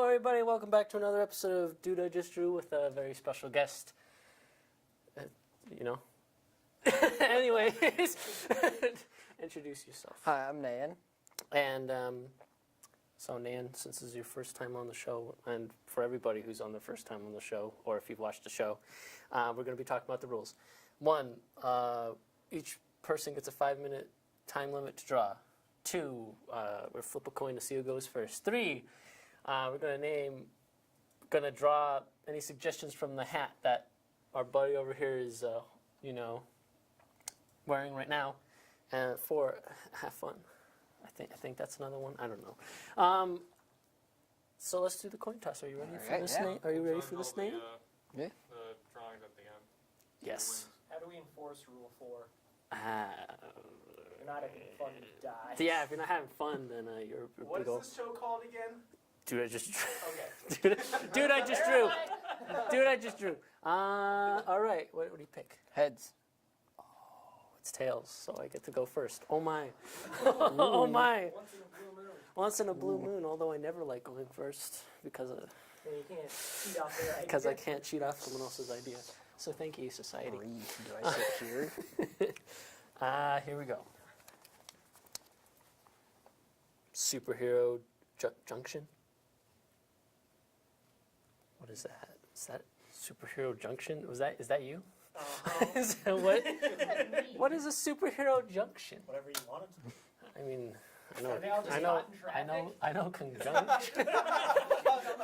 everybody. Welcome back to another episode of Dude I Just Drew with a very special guest. Anyways, introduce yourself. Hi, I'm Nan. And so, Nan, since this is your first time on the show, and for everybody who's on their first time on the show, or if you've watched the show, we're going to be talking about the rules. 1, each person gets a 5-minute time limit to draw. 2, we flip a coin to see who goes first. 3, we're going to draw any suggestions from the hat that our buddy over here is, wearing right now. And 4, have fun. I think that's another one. I don't know. So let's do the coin toss. Are you ready for this name? Are you ready for this name? Yeah. The drawings at the end. Yes. How do we enforce Rule 4? You're not having fun, you die. Yeah, if you're not having fun, then you're a What big is old... this show called again? Dude, I just Okay. Dude, I just drew. Dude, I just drew. All right. What do you pick? Heads. It's tails, so I get to go first. Oh my. Oh my. Once in a blue moon. Once in a blue moon, although I never like going first because And you can't cheat off their idea. because I can't cheat off someone else's idea. So thank you, society. Do I sit here? Here we go. Superhero Junction. What is that? Is that Superhero Junction? Is that you? Is that what? What is a superhero junction? Whatever you want it to be. I mean, Are they all just caught in traffic? I know conjunction.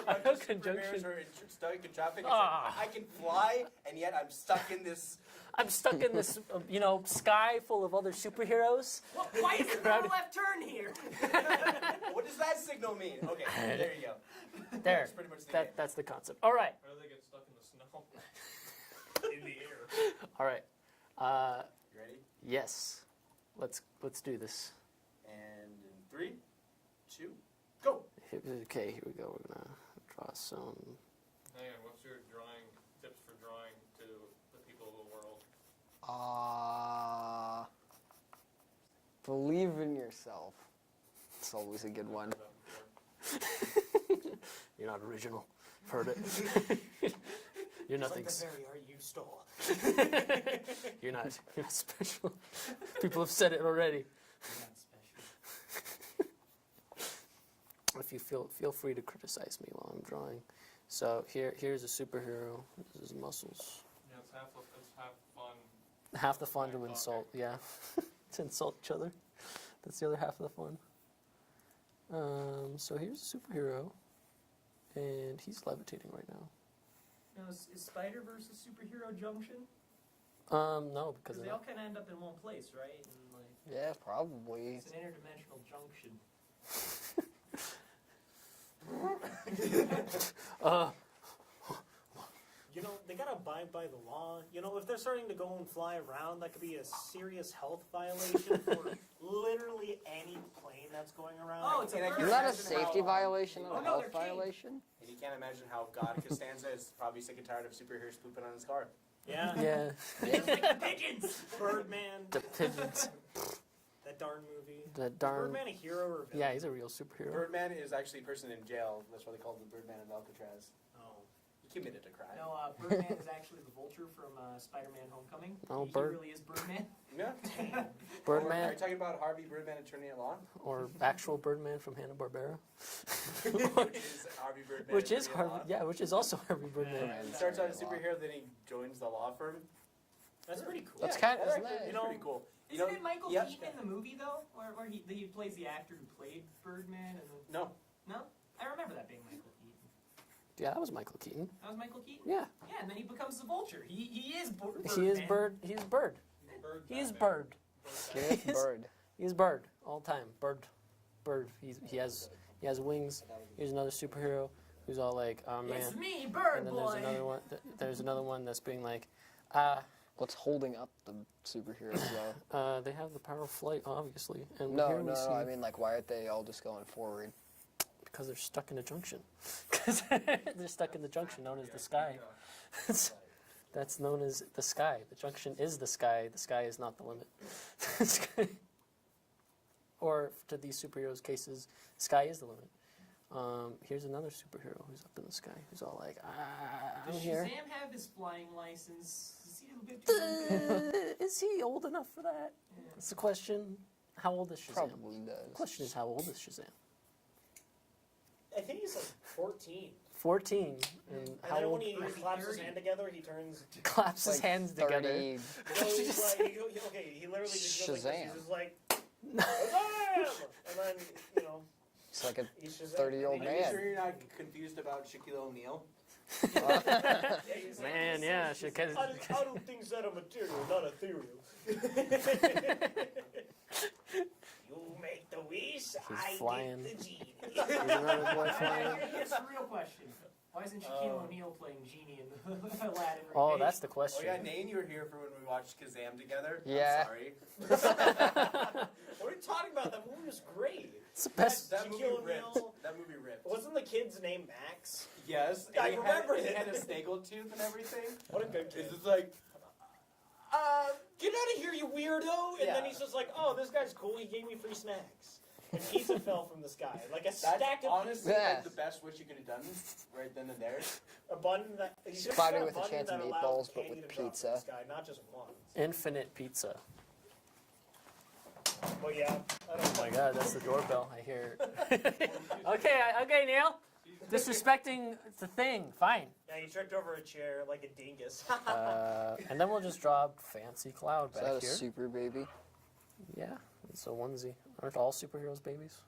I know conjunction. Superheroes are stuck in traffic. It's Ah. like, I can fly, and yet I'm stuck in this. I'm stuck in this, sky full of other superheroes. Why is there no left turn here? What does that signal mean? Okay, there you go. There. That's pretty much the game. That's the concept. All right. How do they get stuck in the snow? In the air. All right. You ready? Yes. Let's do this. And in 3, 2, go. Okay, here we go. We're gonna draw some. Hey, what's your drawing tips for drawing to the people of the world? Believe in yourself. It's always a good one. You're not original. Heard it. You're nothing. It's like the very art you stole. You're not special. People have said it already. You're not special. If you feel free to criticize me while I'm drawing. So here's a superhero. This is muscles. Yeah, it's half fun. Half the fun to Okay. insult. Yeah, to insult each other. That's the other half of the fun. So here's a superhero, and he's levitating right now. Now, is Spider-Verse a superhero junction? No, because Because they all kind of end up in one place, right? And, Yeah, probably. it's an interdimensional junction. You know, they gotta abide by the law. You know, if they're starting to go and fly around, that could be a serious health violation for literally any plane that's going around. Oh, it's a And I bird. can Is that a Imagine safety how- violation Oh, or a no, health they're king. violation? And you can't imagine how God Costanza is probably sick and tired of superheroes pooping on his car. Yeah. yeah, It's like the pigeons. Birdman. the pigeons. That darn movie. That Is darn. Birdman a hero or a villain? Yeah, he's a real superhero. Birdman is actually a person in jail. That's why they call him the Birdman of Alcatraz. Oh. He committed a crime. No, Birdman is actually the Vulture from Spider-Man: Homecoming. Oh, he Bird- really is Birdman. Yeah. Are Birdman you talking about Harvey Birdman, attorney at law? or actual Birdman from Hanna-Barbera, Which is Harvey Birdman. which is attorney at Harvey. law. Yeah, which is also Harvey Birdman. Yeah. He starts out as a superhero, then he joins the law firm. That's pretty cool. That's Yeah, kind of, isn't actually, that? it's pretty cool. You Isn't know- it Michael yeah. Keaton in the movie though, where he plays the actor who played Birdman? And then, No. no, I remember that being Michael Keaton. Yeah, that was Michael Keaton. That was Michael Keaton. Yeah, Yeah, and then he becomes the Vulture. He is Birdman. he is Bird. He's Bird. He is Bird. Kenneth Bird. He's Bird all the time. Bird. He has wings. Here's another superhero who's all like, oh man. It's me, Bird And then Boy. there's another one. There's another one that's being like, What's holding up the superheroes, though? they have the power of flight, obviously. And No, here we no, see, I mean, like, why aren't they all just going forward? because they're stuck in a junction. Because they're stuck in the junction known as the sky. That's known as the sky. The junction is the sky. The sky is not the limit. Or to these superheroes' cases, sky is the limit. Here's another superhero who's up in the sky, who's all like, I'm Does here. Shazam have his flying license? Is he a little bit too young? Is he old enough for that? That's the question. How old is Shazam? Probably The does. question is, how old is Shazam? I think he's like 14. 14. And And how then old? when he Maybe claps his 30. hand together, he turns. Claps his Like hands together. 30. No, he's like, he literally just goes like this. Shazam. He's just like, Shazam! And then, you know, It's like a he's Shazam. 30-year-old Are you man. sure you're not confused about Shaquille O'Neal? Yeah, he's like, Man, yeah, I do things that are material, not ethereal. You make the wish, I flying. get the genie. Here's another boy flying. Here's the real question. Why isn't Shaquille O'Neal playing Genie in the Aladdin Oh, remake? that's the Oh question. yeah, Nane, you were here for when we watched Kazam together. Yeah. I'm sorry. What are you talking about? That movie was great. It's the best. That movie Shaquille ripped. O'Neal. That movie ripped. Wasn't the kid's name Max? Yes. I and remember he it. had a snaggle tooth and everything. What a good kid. It's just like, Get out of here, you weirdo! And then Yeah. he's just like, oh, this guy's cool. He gave me free snacks. And pizza fell from the sky, like a that's stack of honestly Yeah. like the best wish you could have done right then and there. a bun that he should've Spotted got a with a bun chance of that allowed meatballs, but candy with to drop from pizza. The sky, not just one. Infinite pizza. But yeah, I don't Oh my god, that's the doorbell. I hear it. okay, Neil. Disrespecting the thing. Fine. Yeah, he tripped over a chair like a dingus. And then we'll just draw a fancy cloud Is back that a here. super baby? Yeah, it's a onesie. Aren't all superheroes babies?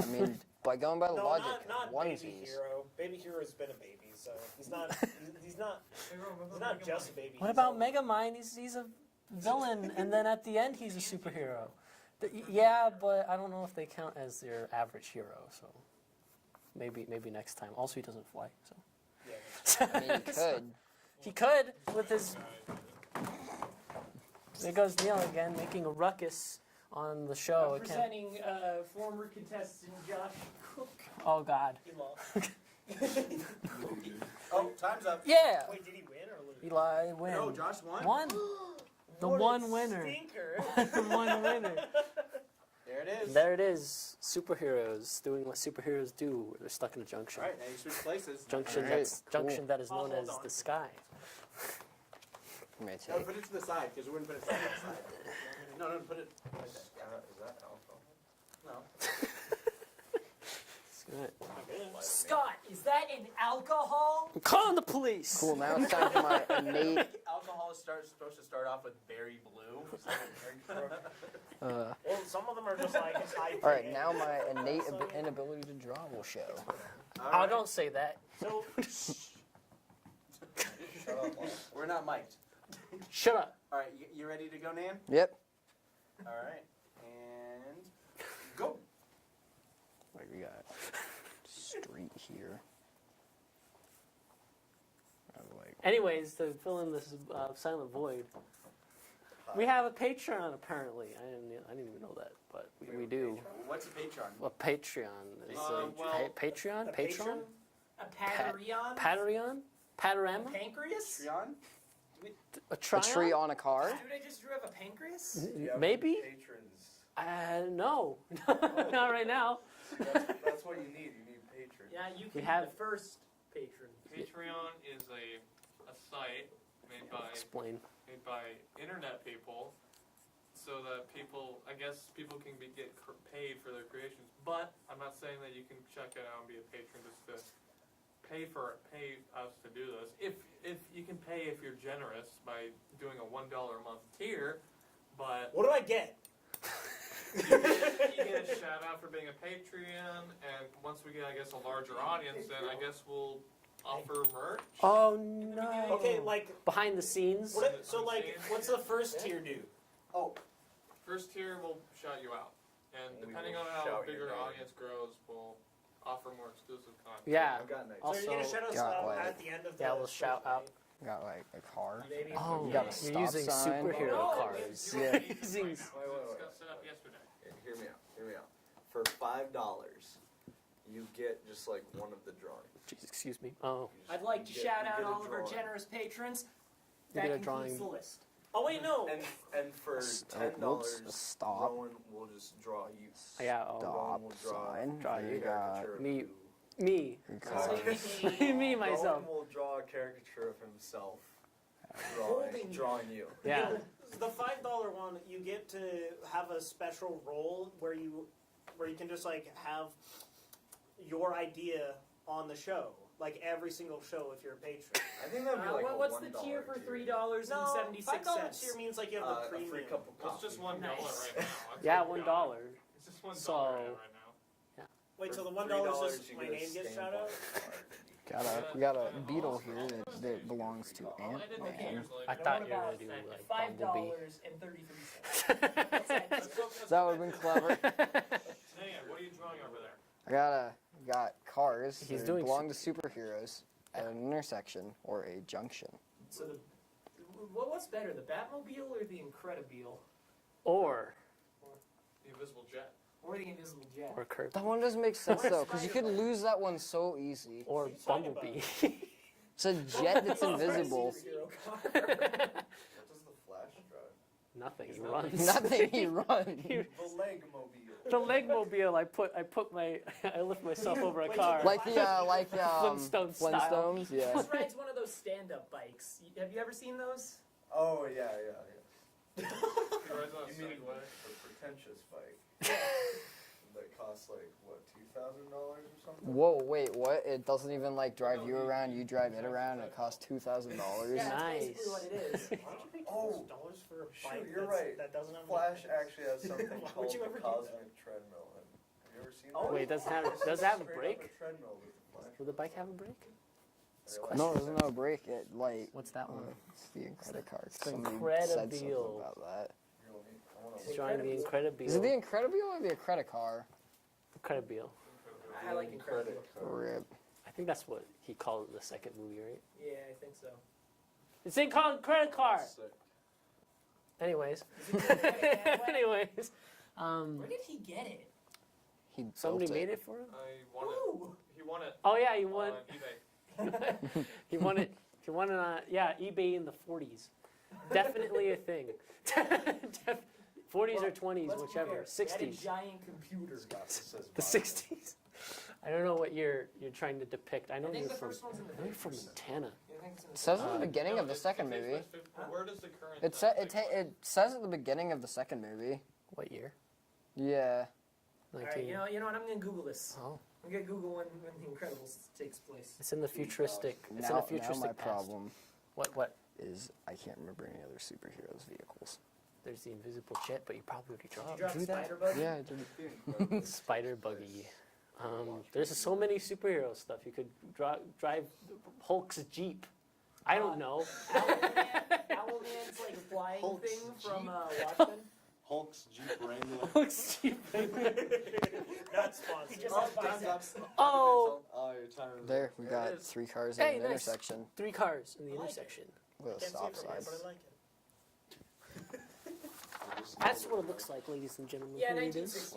I mean, by going by the No, logic, not Baby onesies. Hero. Baby Hero's been a baby, so he's not. He's not. He's not just a baby. What he's about a- Megamind? He's a villain, and then at the end he's a superhero. Yeah, but I don't know if they count as their average hero. So maybe next time. Also, he doesn't fly. So Yeah, I mean, he could. he could with his. There goes Neil again, making a ruckus on the show. It can't- Representing former contestant Josh Cook. Oh God. he lost. Oh, time's up. Yeah. Wait, did he win or lose? Eli win. No, Josh won. Won. The What a one winner. Stinker. The one winner. There it is. There it is. Superheroes doing what superheroes do. Where they're stuck in a junction. All right, now you switch places. Junction Alright, that's cool. junction that is I'll known hold as on. the sky. May No, take. put it to the side because we wouldn't put it side by side. No, put it like that. Is that alcohol? No. It's good. Scott, is that an alcohol? I'm calling the police. Cool, now it's time for my innate. Alcohol is supposed to start off with berry blue. Well, some of them are just like high. All right, now my innate inability to draw will show. Oh, don't say that. So We're not mic'd. Shut up. All right, you ready to go, Nan? Yep. All right, and go. Like we got street here. Like Anyways, to fill in this silent void, we have a Patreon apparently. I didn't even know that, but we do. What's a Patreon? A Patreon. Is well, Patreon? a Patreon? patron? A Patreon? Patreon? Panorama? Pancreas? Patreon? A a Tryon? tree on a car. Dude, I just drew up a pancreas? Maybe? Patrons. No. Not right now. That's what you need. You need patrons. Yeah, you We can have- be the first patron. Patreon is a site made Explain. by internet people, so that people, I guess, people can get paid for their creations. But I'm not saying that you can check it out and be a patron just to pay us to do this. If you can pay if you're generous by doing a $1 a month tier, but what do I get? you get a shout out for being a Patreon, and once we get, I guess, a larger audience, then I guess we'll offer merch. Oh no. Okay, like Behind the scenes. so like what's the first tier do? Oh, First tier will shout you out, and We depending will on how shout big your our name. audience grows, we'll offer more exclusive content. Yeah. I've got an idea. So you're gonna Also, shout us got, out like- at the end of the Yeah, we'll shout out. Got like a car. Maybe. Oh, You got a you're stop using sign. superhero Oh, cards. Yeah. Using. Wait. Discussed it up yesterday. Hear me out. Hear me out. For $5, you get just like one of the drawings. Jeez, excuse me. Oh. You just- I'd like to you shout get out a all of our drawing. generous patrons. You That get a concludes drawing. the list. Oh wait, no. And for $10, Whoops, stop. Rowan will just draw you. Yeah, Rowan Stop will draw sign. Draw You you. got caricature of Me. you. Me. your Okay. card. Me, myself. Rowan will draw a caricature of himself, Holding- drawing you. Yeah. The $5 one, you get to have a special role where you can just like have your idea on the show, like every single show if you're a patron. I think that'd be like a what's the $1 tier for tier. $3.76? $5 tier means like you have A the premium. free cup of Well, coffee. it's just $1 Nice. right now. That's Yeah, what we $1. got. It's just $1 So- right now. Wait, so the For $1 is $3 just you my get a name gets stamp shout on out? your card. We got a beetle here that belongs to Oh, I did that Okay. years I later. thought What you were about gonna do like $5 Bumblebee. and 33 cents. That would have been clever. Hang on, what are you drawing over there? Got cars He's that doing belong to superheroes at an intersection or a junction. So what's better, the Batmobile or the Incredible? Or The Invisible Jet. Or the Invisible Jet? or Kirby. That one doesn't make sense though, because you could lose that one so easy. Or What are you talking Bumblebee. It's a jet that's invisible. Superhero car. What does the Flash drive? Nothing. He There's runs. Nothing, he runs. The Legmobile. The Legmobile. I put my I lift myself over a Wait, car. Like the Flintstone style. Flintstones, yeah. Chris rides one of those stand-up bikes. Have you ever seen those? Oh yeah. He rides on a You mean Segway. the pretentious bike that costs like what, $2,000 or something? Whoa, wait, what? It doesn't even like drive you around, you drive it around, and it costs $2,000? Yeah, that's Nice. basically what it is. Why don't you pay Oh, $2 for a shoot, bike you're that's- right. that doesn't have Flash any- actually has something Why would called you the ever do that? Cosmic Treadmill. Have you ever seen Oh, that? Wait, does it have It's does it have a straight up brake? a treadmill with the Flash. Will the bike have a brake? Yeah, No, there's no break. It like What's that one? it's the credit card. the Somebody said something Incredible. about that. Really? I wanna He's drawing the Incredible. Is it the Incredible or the Credicar? Incredible. I like Incredible. Rip. I think that's what he called it in the second movie, right? Yeah, I think so. It's in called Credit Car. Sick. Anyways. Is it that way? Anyways. Where did he get it? He Somebody built made it for him? I won it. Ooh. He won it Oh yeah, he won. on eBay. He won it. He won it on eBay in the 40s. Definitely a thing. 40s or 20s, Let's be whichever. fair. He had a 60s. giant computer. The 60s. I don't know what you're trying to depict. I know I think you're the from. first one's in the I know you're from 30s. Montana. I think it's in the It says at Uh, the beginning No, of the it second takes movie. place where does the current? It says at the beginning of the second movie. What year? Yeah. All right, 19. you know what? I'm gonna Google this. Oh, I'm gonna Google when The Incredibles takes place. it's in the futuristic. It's in Now, the futuristic now my past. problem What? is I can't remember any other superheroes' vehicles. There's the invisible jet, but you probably already Did you draw drew that. Spider Bug? Yeah, I did. Spider Buggy. There's so many superhero stuff. You could drive Hulk's Jeep. I don't know. Owlman's like flying Hulk's thing from Jeep. Watchmen. Hulk's Jeep Wrangler. Hulk's Jeep. Not He sponsored. just has biceps. Oh, Oh, your time is There, up. we There got it is. 3 cars Hey, in an nice. intersection 3 cars in the I like it. intersection. with a Can't see stop it from here, sign. but I like it. That's what it looks like, ladies and gentlemen. Yeah, Here it is. 1960s.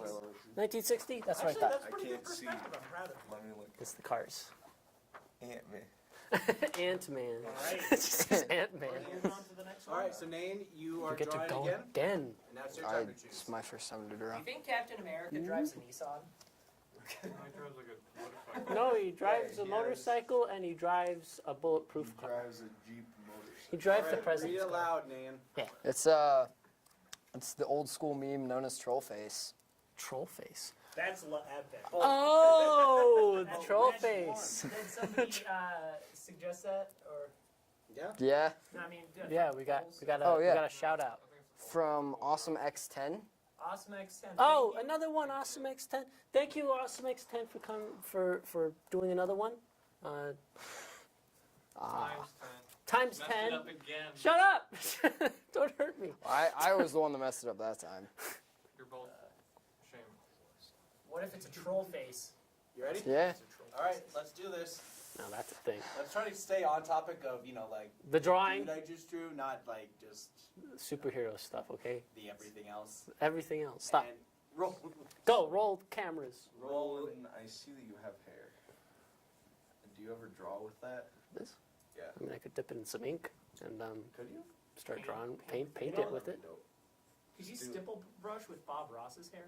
1960? That's Actually, what I thought. that's pretty I good can't see. perspective. I'm proud of Let me look. It's the cars. Ant-Man. Ant-Man. you. All right. It just says Ant-Man. Moving on to the next one. All right, so Nain, you are You get to drawing go again. again. And now it's your time to choose. It's my first time to draw. Do you think Captain America drives a Nissan? He drives like a motorcycle. No, he drives Yeah, a he motorcycle and he drives a bulletproof car. Drives a Jeep motorcycle. He drives All the right, president's read it car. aloud, Nain. It's the old school meme known as troll face. Troll face. That's epic. Oh, the That's troll Red face. Dwarf. Did somebody suggest that, or Yeah. Yeah, no, I mean? Yeah, we got Oh, yeah. we got a shout out. from Awesome X10. Awesome X10. Oh, Thank you. another one, Awesome X10. Thank you, Awesome X10, for doing another one. Times 10. Times Messed 10. it up again. Shut up! Don't hurt me. I was the one that messed it up that time. You're both shame. What if it's a troll face? You ready? Yeah. All right, let's do this. No, that's a thing. Let's try to stay on topic of, like, The drawing, dude I just drew, not like just superhero stuff, okay? the everything else. Everything else. Stop. And roll. Go, roll cameras. Roland, I see that you have hair. Do you ever draw with that? This? Yeah. I mean, I could dip it in some ink and Could you? start Paint. drawing, paint You know, it with it. Could you stipple brush with Bob Ross's hair?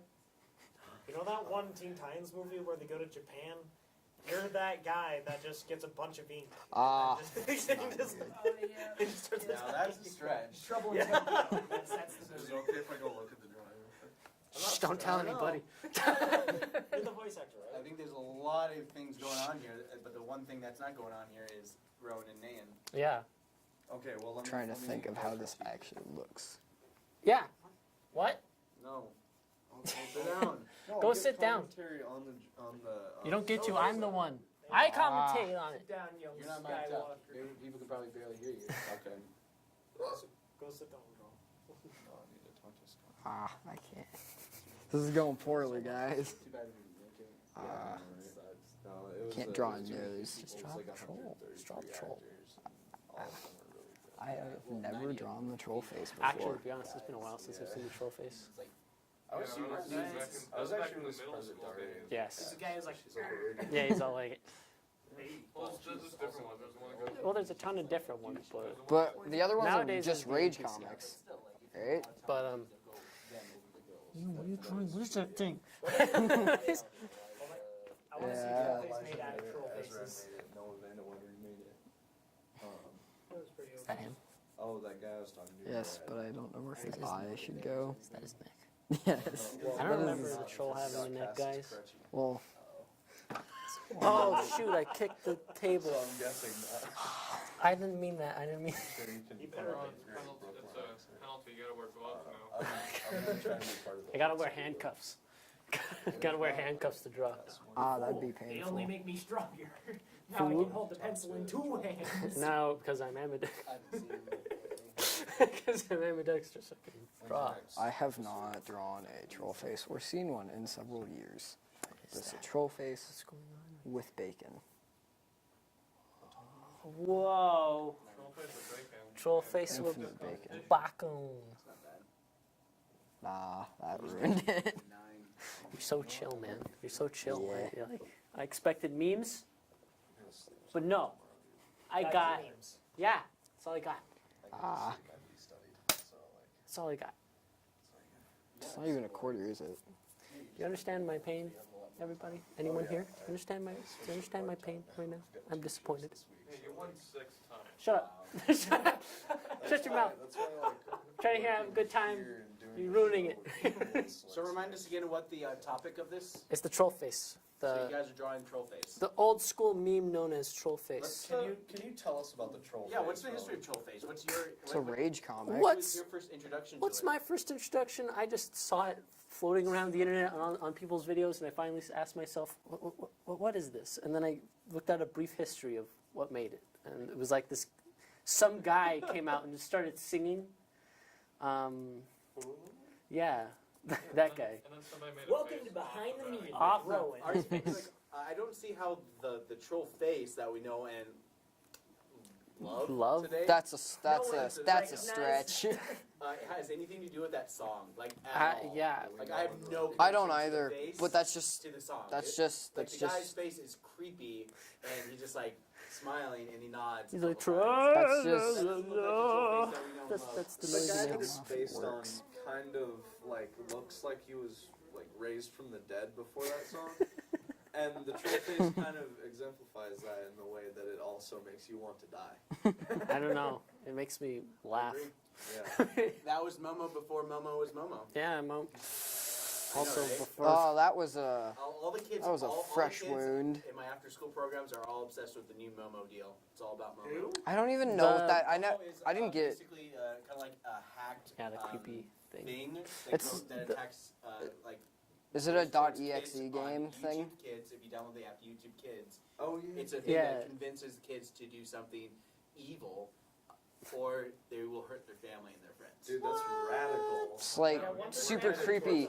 You know that one Teen Titans movie where they go to Japan? You're that guy that just gets a bunch of ink. Ah. And just- he just- Oh yeah. he just starts Now that's a attacking. stretch. Trouble in Yeah. Tokyo. That's the Is it movie. okay if I go look at the drawing? Shh, don't tell I don't know. anybody. You're the voice actor, I right? think there's a lot of things going on here, but the one thing that's not going on here is Rowan and Nan. Yeah. Okay, well, let me. Trying to let me think of how brush this my teeth. actually looks. Yeah. What? No. Sit down. No, Go give sit down. commentary on the. You don't get to. I'm the one. I commentate on it. Sit down, young You're not mic'd up. Skywalker. Maybe people can probably barely hear you. Okay. Go sit down, bro. No, I need to talk to Scott. Ah, I can't. This is going poorly, guys. Too bad we didn't make it. Ah. No, it was Can't it draw was a too many nose. people. Just It was draw like a troll. 133 Just draw a troll. actors, and all of them were really good. I have Well, never 90 drawn the troll face Actually, before. to be honest, it's been a while since I've seen the troll face. It's like, I was Yeah, super. I was back in- I was back actually in the really middle surprised at school Daria. days. Yes. It's the guy who's like, She's like, Yeah, he's all like. Well, there's just different ones. There's one that goes. Well, there's a ton of different ones, but But the other ones Nowadays are just it's Rage BBC. comics, right? but What are you drawing? What is that thing? I want to see Yeah. your face made out of troll Ezra faces. made it. Noah Vanderwater made it. That was pretty Is that him? Oh, that guy I was talking to. Yes, but I don't know where his eye should go. Is that his neck? Yes. I don't remember the troll having a neck, guys. Well, Oh shoot! I kicked the table. So I'm guessing that. I didn't mean that. I didn't mean. You better Ron, be. It's a penalty. You gotta wear gloves now. I'm gonna try to be part of the. I gotta wear handcuffs. Gotta wear handcuffs to draw. that'd be they only painful. make me stronger. Now I Food? can hold the pencil in two hands. No, because I'm ambidextrous. I haven't seen him. Because I'm ambidextrous, I can draw. I have not drawn a troll face or seen one in several years. Just a troll face What's going on? with bacon. Whoa! Troll face with bacon. Troll face with Infinite bacon. bacon. It's not bad. Nah, that ruined it. 9. You're so chill, man. You're so chill. Yeah. Right? You're like, I expected memes, but no. I got. memes. Yeah, that's all I got. Ah, That's all I got. it's not even a quarter, is it? You understand my pain, everybody? Anyone here? Understand my? Do you understand my pain right now? I'm disappointed. Hey, you won 6 times. Shut up. Shut up. Shut your mouth. That's why, like, Trying to have a good time. here and doing You're this ruining show, it. So remind us again what the topic of this. It's the troll face. So you The guys are drawing troll face. the old school meme known as troll face. Can you tell us about the troll? Yeah, what's the face, history of troll face? What's your It's a rage comic. What? was your first introduction What's to it? my first introduction? I just saw it floating around the internet on people's videos, and I finally asked myself, what is this? And then I looked at a brief history of what made it, and it was like this. Some guy came out and just started singing. Yeah, that guy. And then somebody made a Welcome face to Behind the Memes. Off the- Rowan. Ours face, like, I don't see how the troll face that we know and love, today That's a No one that's a recognizes- stretch. has anything to do with that song. Like at all. Yeah, Like I have no. I don't connection to the either, face but that's just to the song. that's It- just like that's the guy's just face is creepy, and he's just like smiling and he nods. he's a like, couple times. That's That just- doesn't look like the troll face that we know and That's, love. that's the The noise guy of that it. is based on Works. kind of like looks like he was like raised from the dead before that song. And the troll face kind of exemplifies that in the way that it also makes you want to die. I don't know. It makes me laugh. Yeah. That was Momo before Momo was Momo. Yeah, Mo. I know, Also, right? before. oh, that was a All the kids. that was a all fresh the kids wound. In my after-school programs are all obsessed with the new Momo deal. It's all about Momo. I don't even know what The- that I know. Momo is, I didn't get it. Basically, kind of like a hacked. Yeah, the creepy thing. thing that, It's that the- attacks like. Is it a towards .exe kids on game YouTube thing? Kids, if you download the app YouTube Kids, Oh yeah. it's a thing Yeah. that convinces kids to do something evil, or they will hurt their family and their friends. Dude, that's radical. It's like super creepy.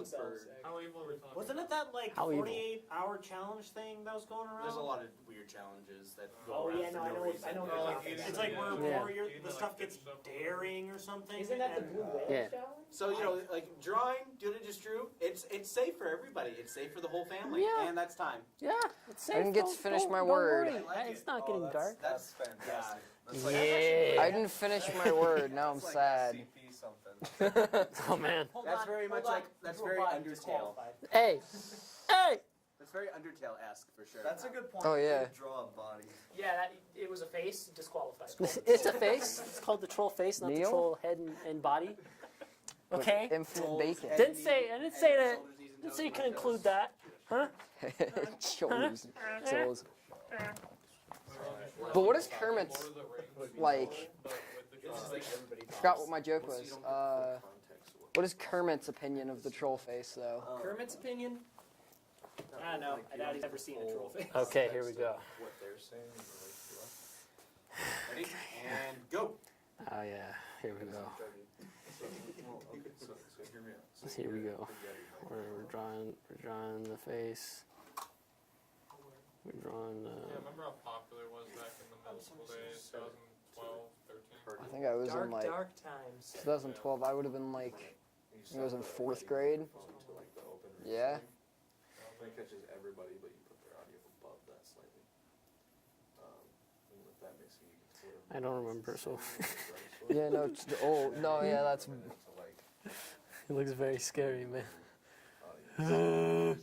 How evil are we talking? Wasn't it that like How evil. 48-hour challenge thing that was going around? There's a lot of weird challenges that go Oh around yeah, no, for I no know. reason. I know. Yeah, What like you're talking eating about. It's like the- where Yeah. warrior, Eating the the, stuff like, gets good stuff. daring or something. Isn't that the and, blue whale Yeah. challenge? So you know, like drawing, doing it just drew. It's safe for everybody. It's safe for the whole family. Yeah. And that's time. Yeah, it's safe. I didn't get to Don't- finish don't- my don't word. worry. I like It's it. not getting dark. That's fantastic. That's Yeah. I didn't finish my word. Now I'm that's like sad. SCP something. Oh man. That's very much like that's very Undertale. Hey, hey. That's very Undertale-esque for sure. That's a good point. Oh, yeah. You could draw a body. Yeah, it was a face disqualified. It's a face. It's called the troll face, not the Neil? troll head and body. Okay. Infinite bacon. Didn't say. I didn't say that. Didn't say you can include that. Huh? Chose. Chose. But what is Kermit's, Lord of the Rings, like, but with the It's just like everybody I forgot what my joke Once you was. don't get full context of What is Kermit's opinion of the troll face, though? Kermit's opinion? I don't know. Like, I you doubt don't he's get ever the seen a full troll face. Okay, here we context go. of What they're saying and what Ready? And go. Oh yeah. Here we go. So hear me out. So Here we you're go. spaghetti, right? We're drawing the face. We're drawing the. Yeah, remember how popular it was back in the middle school days, 2012, 13? I think I was in like Dark times. 2012. I would have been like, You I was in set the, fourth like, grade. microphone to, like, the open Yeah. recording. It catches everybody, but you put their audio above that slightly. And what that makes it, you can sort of. I don't remember. So Yeah, no, oh, no, yeah, that's, To, like, it looks very scary, man. audio.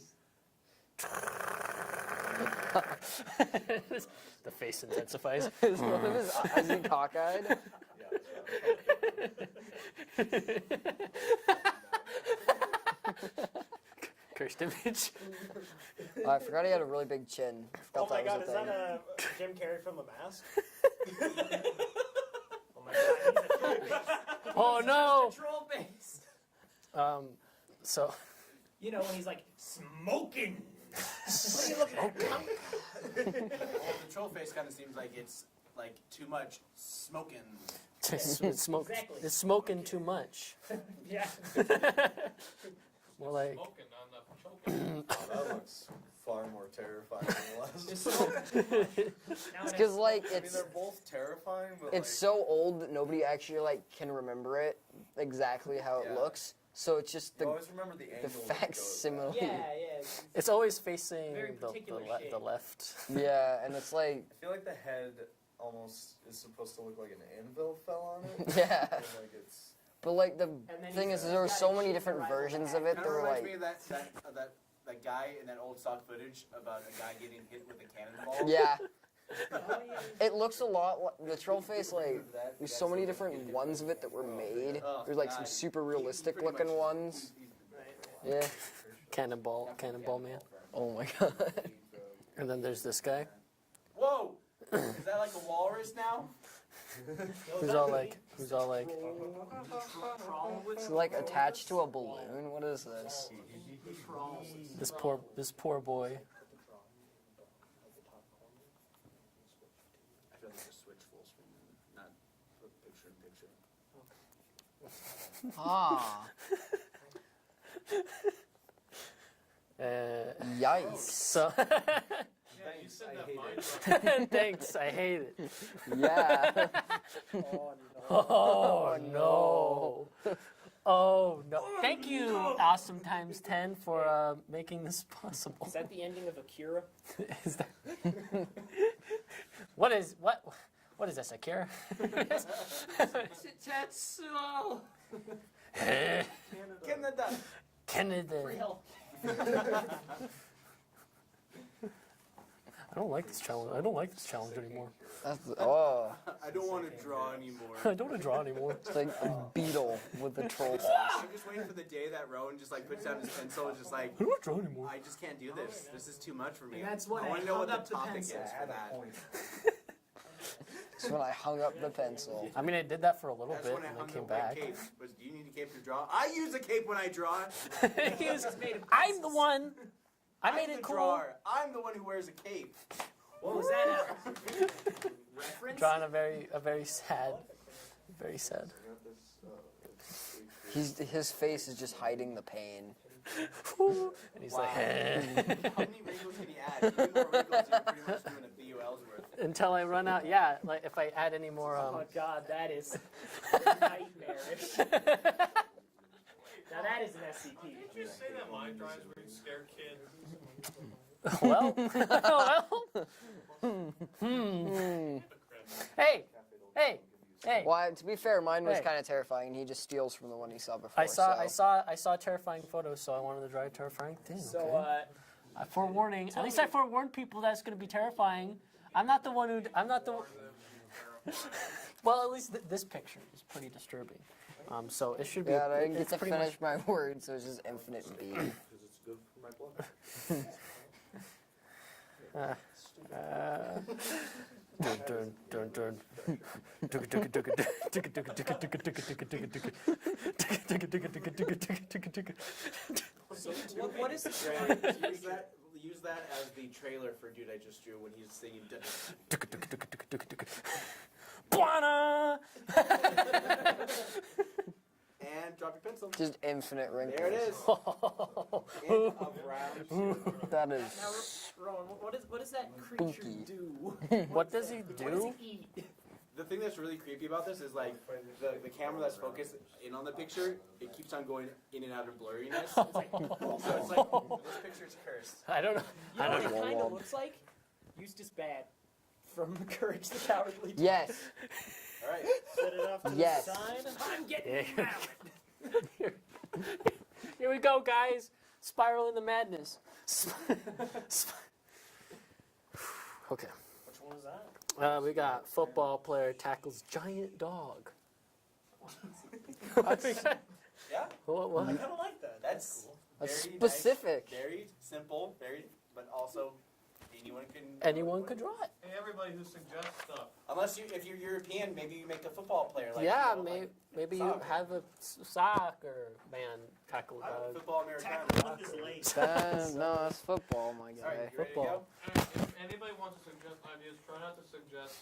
The face intensifies. is one of his eyes he cockeyed? Yeah, that's Cursed image. Oh, I forgot he had a really big chin. Oh Forgot my that god, was is a thing. that Jim Carrey from The Mask? Oh my god, he's a troll face. Oh no. Troll face. So You know when he's like smoking. What are you looking at? Well, the troll face kind of seems like it's like too much smoking. it's smoke. Exactly. It's smoking too much. Yeah. More like Smoking on the choking. Oh, that looks far more terrifying than the last. It's one. so- It's because, like, I mean, it's they're both terrifying, but it's like, so old that nobody actually, like, can remember it exactly how it Yeah. looks. So it's just you the always remember the angle. that it goes facsimile. Yeah, yeah. it's always facing Very the particular shape. the left. Yeah, and it's like, I feel like the head almost is supposed to look like an anvil fell on it. yeah. And, like it's But, like, the then thing he's is, there were got so a many cheap different rival versions hat. of it. Kind There of were, reminds me like, of that guy in that old stock footage about a guy getting hit with a cannonball. yeah. Oh, yeah. It looks a lot like the troll face. Like, there's so many different ones of it that were made. There's like some super realistic looking ones. Yeah. Cannonball man. Oh my god. And then there's this guy Whoa! Is that like a walrus now? who's all like It's like attached to a balloon. What is this? this poor boy. I feel like it's switch full screen, not picture in picture. Ah. Yikes. So Yeah, you said I that hate mind. thanks, I hate it. Yeah. Oh no. Oh no. Thank you, Awesome Times 10, for making this possible. Is that the ending of Akira? Is that what is this, Akira? Tetsuo. Canada. Canada. Real. I don't like this challenge. I don't like this challenge anymore. That's, oh. I don't want to draw anymore. I don't want to draw anymore. It's like a beetle with a troll face. I'm just waiting for the day that Rowan just like puts down his pencil and just like, I don't want to draw anymore. I just can't do this. This is too much for me. And that's when I I want to know hung what up the the topic is pencil. for that. That's when I hung up the pencil. I mean, I did that for a little That's bit, when I and hung then came up my back. cape. But do you need a cape to draw? I use a cape when I draw. I'm the one. I made I'm it the cool. drawer. I'm the one who wears a cape. What was that? A reference? Drawing a very sad. I got this. His face is just hiding the pain. And he's Wow. like, How many wrinkles can he add? Even more wrinkles, you're pretty much doing a BUL's worth. until I run out. Yeah, like if I add any more. Oh my god, that is nightmarish. Now that is an SCP. Did you say that mind drives where you scare kids? Well, hey, hey, hey! Well, to be fair, mine was Hey. kind of terrifying. He just steals from the one he saw before. I saw, so. I saw terrifying photos, so I wanted to draw a terrifying thing. So, Okay. Forewarning. At least I forewarned people that's going to be terrifying. I'm not the one who. I'm not the. Well, at least this picture is pretty disturbing. So it should be. Yeah, I didn't get it's to pretty finish my words, so it's just infinite B. Because it's good for my blood. Dun, dun, dun, dun. Tuka, tuka, tuka, tuka, tuka, tuka, tuka, tuka, tuka, tuka, tuka, tuka. Tuka, tuka, tuka, tuka, tuka, tuka, tuka, tuka. So what is the use that as the trailer for Dude I Just Drew when he's singing. Tuka, tuka, tuka, tuka, tuka, tuka. Buana! And drop your pencil. Just infinite wrinkles. There it is. And around two. That now, is. Rowan, what does that creature Spooky. do? What does he What does do? he eat? The thing that's really creepy about this is like the camera that's focused in on the picture, it keeps on going in and out of blurriness. So it's like this picture's cursed. I don't know. You know I what don't it know. kind of looks like? Eustace Bad from Courage the Cowardly Dog. Yes. All right. Set it off to Yes. the side. I'm getting Yeah. married. Here we go, guys. Spiral into madness. Okay. Which one is that? We got football player tackles giant dog. Yeah. What? I kind of like that. That's cool. That's very specific. Nice, very simple, but also anyone can. Anyone could draw it. Hey, everybody who suggests stuff. Unless if you're European, maybe you make a football player. Like, Yeah, you know, like maybe you soccer. have a soccer man tackle a dog. Football Americano. Tackle with his legs. No, that's football, my All right, guy. you ready to Football. go? If anybody wants to suggest ideas, try not to suggest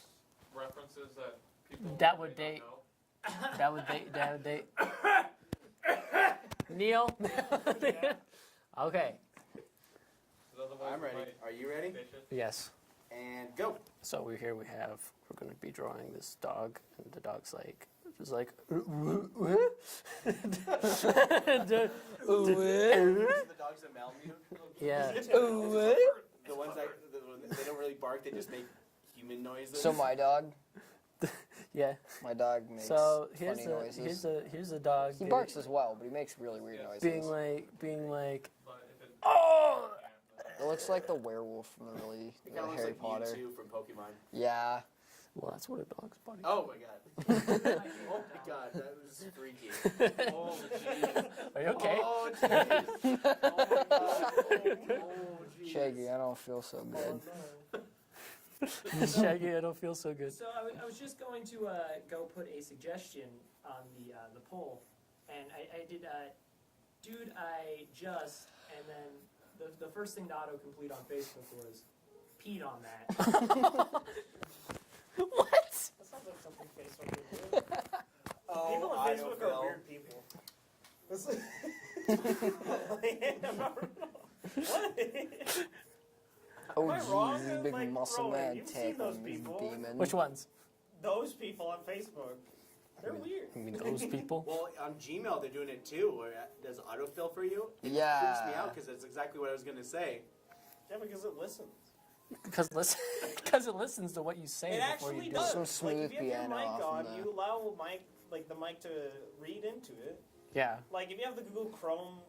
references that people That would may not date- know. That would date. Neil. Okay. 'Cause otherwise I'm we ready. might Are you ready? fish it. Yes. And go. So we're here. We're going to be drawing this dog, and the dog's like, just like. The dogs that Malamute. Yeah. The ones that they don't really bark. They just make human noises. So my dog, Yeah. my dog makes So here's funny the noises. here's the dog. He barks as well, but he makes really weird noises. being like. But if it, Oh. It looks like the werewolf from the It the kind of looks Harry like Potter. Mewtwo from Pokemon. Yeah. Well, that's what a dog's body. Oh my god. Oh my god, that was freaky. Oh jeez. Are you okay? Oh jeez. Oh my god. Oh jeez. Shaggy, I don't feel so good. Shaggy, I don't feel so good. So I was just going to go put a suggestion on the poll, and I did dude I just, and then the first thing to autocomplete on Facebook was peed on that. What? That sounds like something Facebook would do. Oh, People on Facebook Idleville. are weird people. What? Oh Am I wrong? jeez, this big Like, muscle Rowan, man you've seen take those on this people. demon. Which ones? Those people on Facebook, they're weird. You mean those people? Well, on Gmail they're doing it too, where it does autofill for you. It Yeah. freaks me out because that's exactly what I was gonna say. Yeah, because it listens. Because it listens to what you say It before actually you do does. it. Some Like, smooth if you have your piano mic off on, in the- you allow the mic to read into it. Yeah. Like if you have the Google Chrome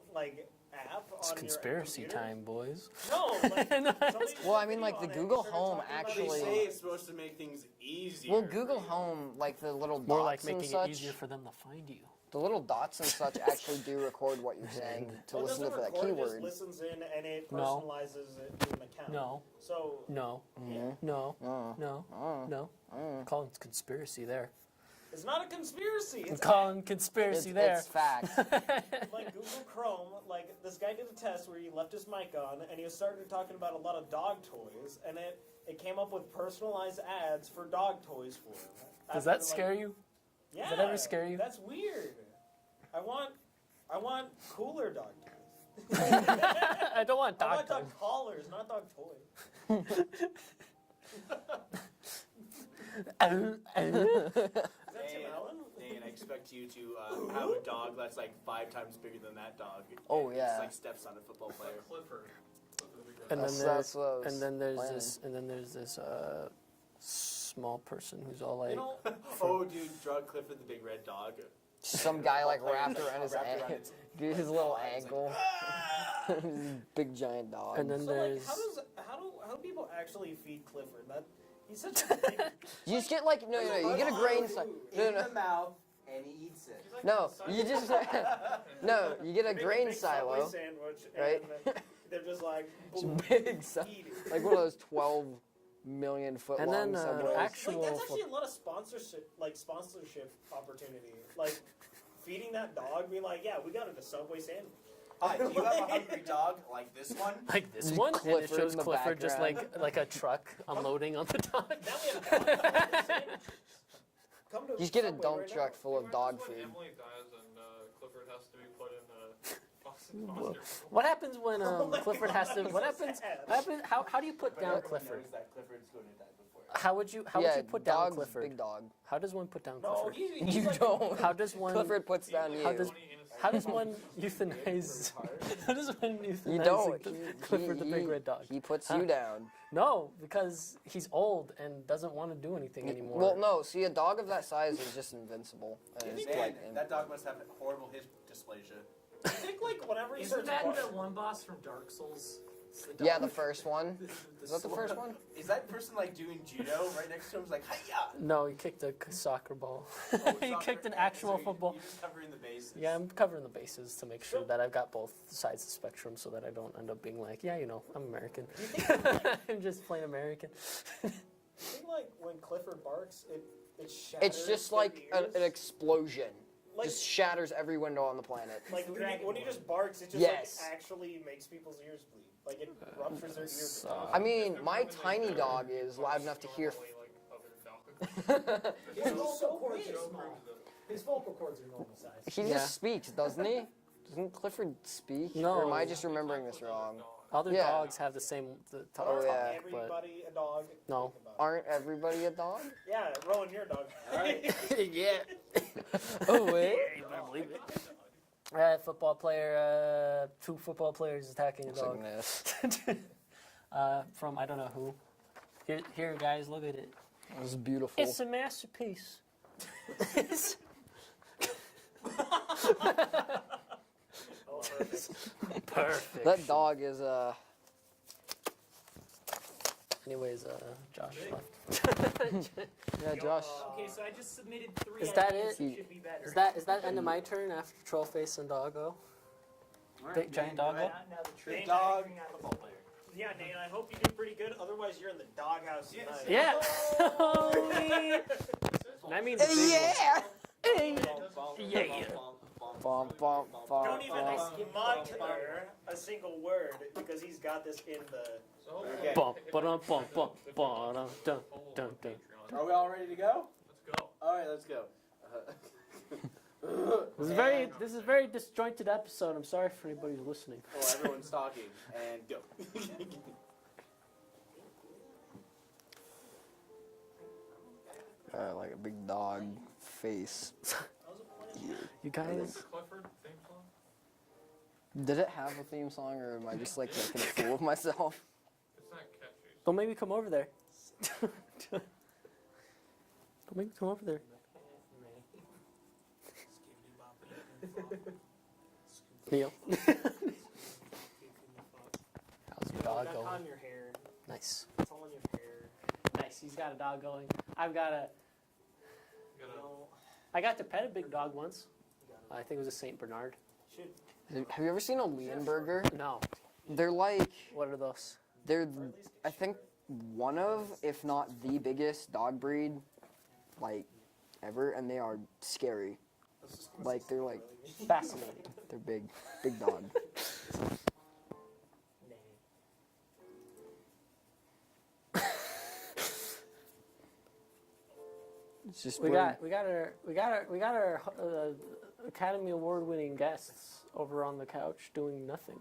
app It's on conspiracy your computer, time, boys. No, like No, somebody Well, I did a mean, like, video the on it, Google started Home talking about actually- They say it's supposed to make things easier. Well, for Google you. Home, like the little dots More like and making such, it easier for them to find you. the little dots and such actually do record what you're saying to Well, it listen doesn't for that record, it just keyword. listens in and it No. personalizes it to an account. No, So no, yeah. no, Oh, no, oh, no. oh. Calling conspiracy there. It's not a conspiracy. I'm It's calling conspiracy there. It's fact. like Google Chrome. Like this guy did a test where he left his mic on and he was starting talking about a lot of dog toys, and it came up with personalized ads for dog toys for him. Does that scare you? Yeah. that ever scare you? That's weird. I want cooler dog teeth. I don't want I dog want tongue. dog collars, not dog toys. Is that Tim Allen? Dane, I expect you to have a dog that's like 5 times bigger than that dog. Oh, and yeah. Just like steps on a football player. Clifford. And That's- then that's there's, what I was and then there's planning. this, and then there's this small person who's all like, You know, Oh, dude, drug Clifford the big red dog. Some guy like Football wrapped players, around his wrapped around ankle. its- Dude, his little It's like, ankle. Big giant dog. and then so like, there's. how do people actually feed Clifford? That he's such a big. You just get like no, you get a grain silo. No, In no, the mouth, and he eats it. He's like no. a You just no. You get a Make grain big Subway silo, sandwich, right? And they're just like boom, Big silo, eat it. like one of those 12 million foot And long then, subways. actual Like that's actually a lot of sponsorship opportunity. Like feeding that dog, be like, yeah, we got it a Subway sandwich. Hi, do you have a hungry dog like this one? Like this Just one, and it Clifford shows in the Clifford just background. like a truck unloading on the dog. Now we have dog sandwiches. Come to You just get a Subway dump right now. truck full of dog When food. Emily dies and Clifford has to be put in Whoa. foster. What happens when Oh my Clifford God, has to? that's What so happens? sad. What happens? How do you put But down everyone Clifford? knows that Clifford's going to die before. How would you Yeah, put down dog's Clifford? big dog. How does one put down No, Clifford? he's You like, don't. How does one? Clifford puts down you. How does how does one euthanize? How does one euthanize You don't. Clifford the big red dog? He puts Huh? you down. No, because he's old and doesn't want to do anything anymore. Well, no. See, a dog of that size is just invincible. And it's Man, like that dog must have horrible hip dysplasia. I think like whenever he Isn't starts that barking- the one boss from Dark Souls? It's the yeah, dog. the first one. Is that the first one? Is that person like doing judo right next to him? He's like, hiya! No, he kicked a soccer ball. Oh, he soccer- kicked an so actual you- football. You're just covering the bases. Yeah, I'm covering the bases to make sure that I've got both sides of the spectrum so that I don't end up being like, yeah, you know, I'm American. I'm just plain American. I think like when Clifford barks, it shatters. It's just their like ears. an explosion. Like, Just shatters every window on the planet. like when he just barks, it just Yes. like actually makes people's ears bleed. Like it ruptures their ears. So- I mean, my tiny dog is loud enough to hear. His vocal cords are small. His vocal cords are normal size. He Yeah. just speaks, doesn't he? Doesn't Clifford speak? No. Or am I just remembering this wrong? Other Yeah. dogs have the same Oh, yeah. but Everybody a dog. no. Think about it. Aren't everybody a dog? Yeah, Rowan, you're a dog. yeah. Oh, wait. You better believe it. Football player, 2 football players attacking a Looks like dog. this. From I don't know who. Here, guys, look at it. That was beautiful. It's a masterpiece. Perfect. That dog is Anyways, Josh left. yeah, Josh. Okay, so I just submitted 3 Is that ideas, it? so should be better. Is that end of my turn after Trollface and Doggo? Big giant doggo? Now the tree Big dog. football player. Yeah, Nate, I hope you do pretty good. Otherwise, you're in the doghouse tonight. Yeah. That means big Yeah. Yeah. Bum, bum, bum, Don't even bum. mutter a single word because he's got this in the. Okay. Bum, ba-dum, bum, bum, ba-dum, dun, dun, dun. Are we all ready to go? Let's go. All right, let's go. This is a very disjointed episode. I'm sorry for anybody who's listening. Oh, everyone's talking. And go. Like a big dog face. You guys. Clifford theme song? Did it have a theme song, or am I just like making a fool of myself? It's not catchy. Don't make me come over there. Don't make me come over there. Neil. How's your dog Back going? on your hair. Nice. It's all in your hair. Nice. He's got a dog going. I've got a. You gotta, No, I got to pet a big dog once. I think it was a Saint Bernard. should Have you ever seen a Leonberger? No. They're like, What are those? they're, I think, one of, if not the biggest dog breed, like, ever, and they are scary. Like, they're like, Fascinating. they're big, big dog. It's just We weird. got our Academy Award-winning guests over on the couch doing nothing.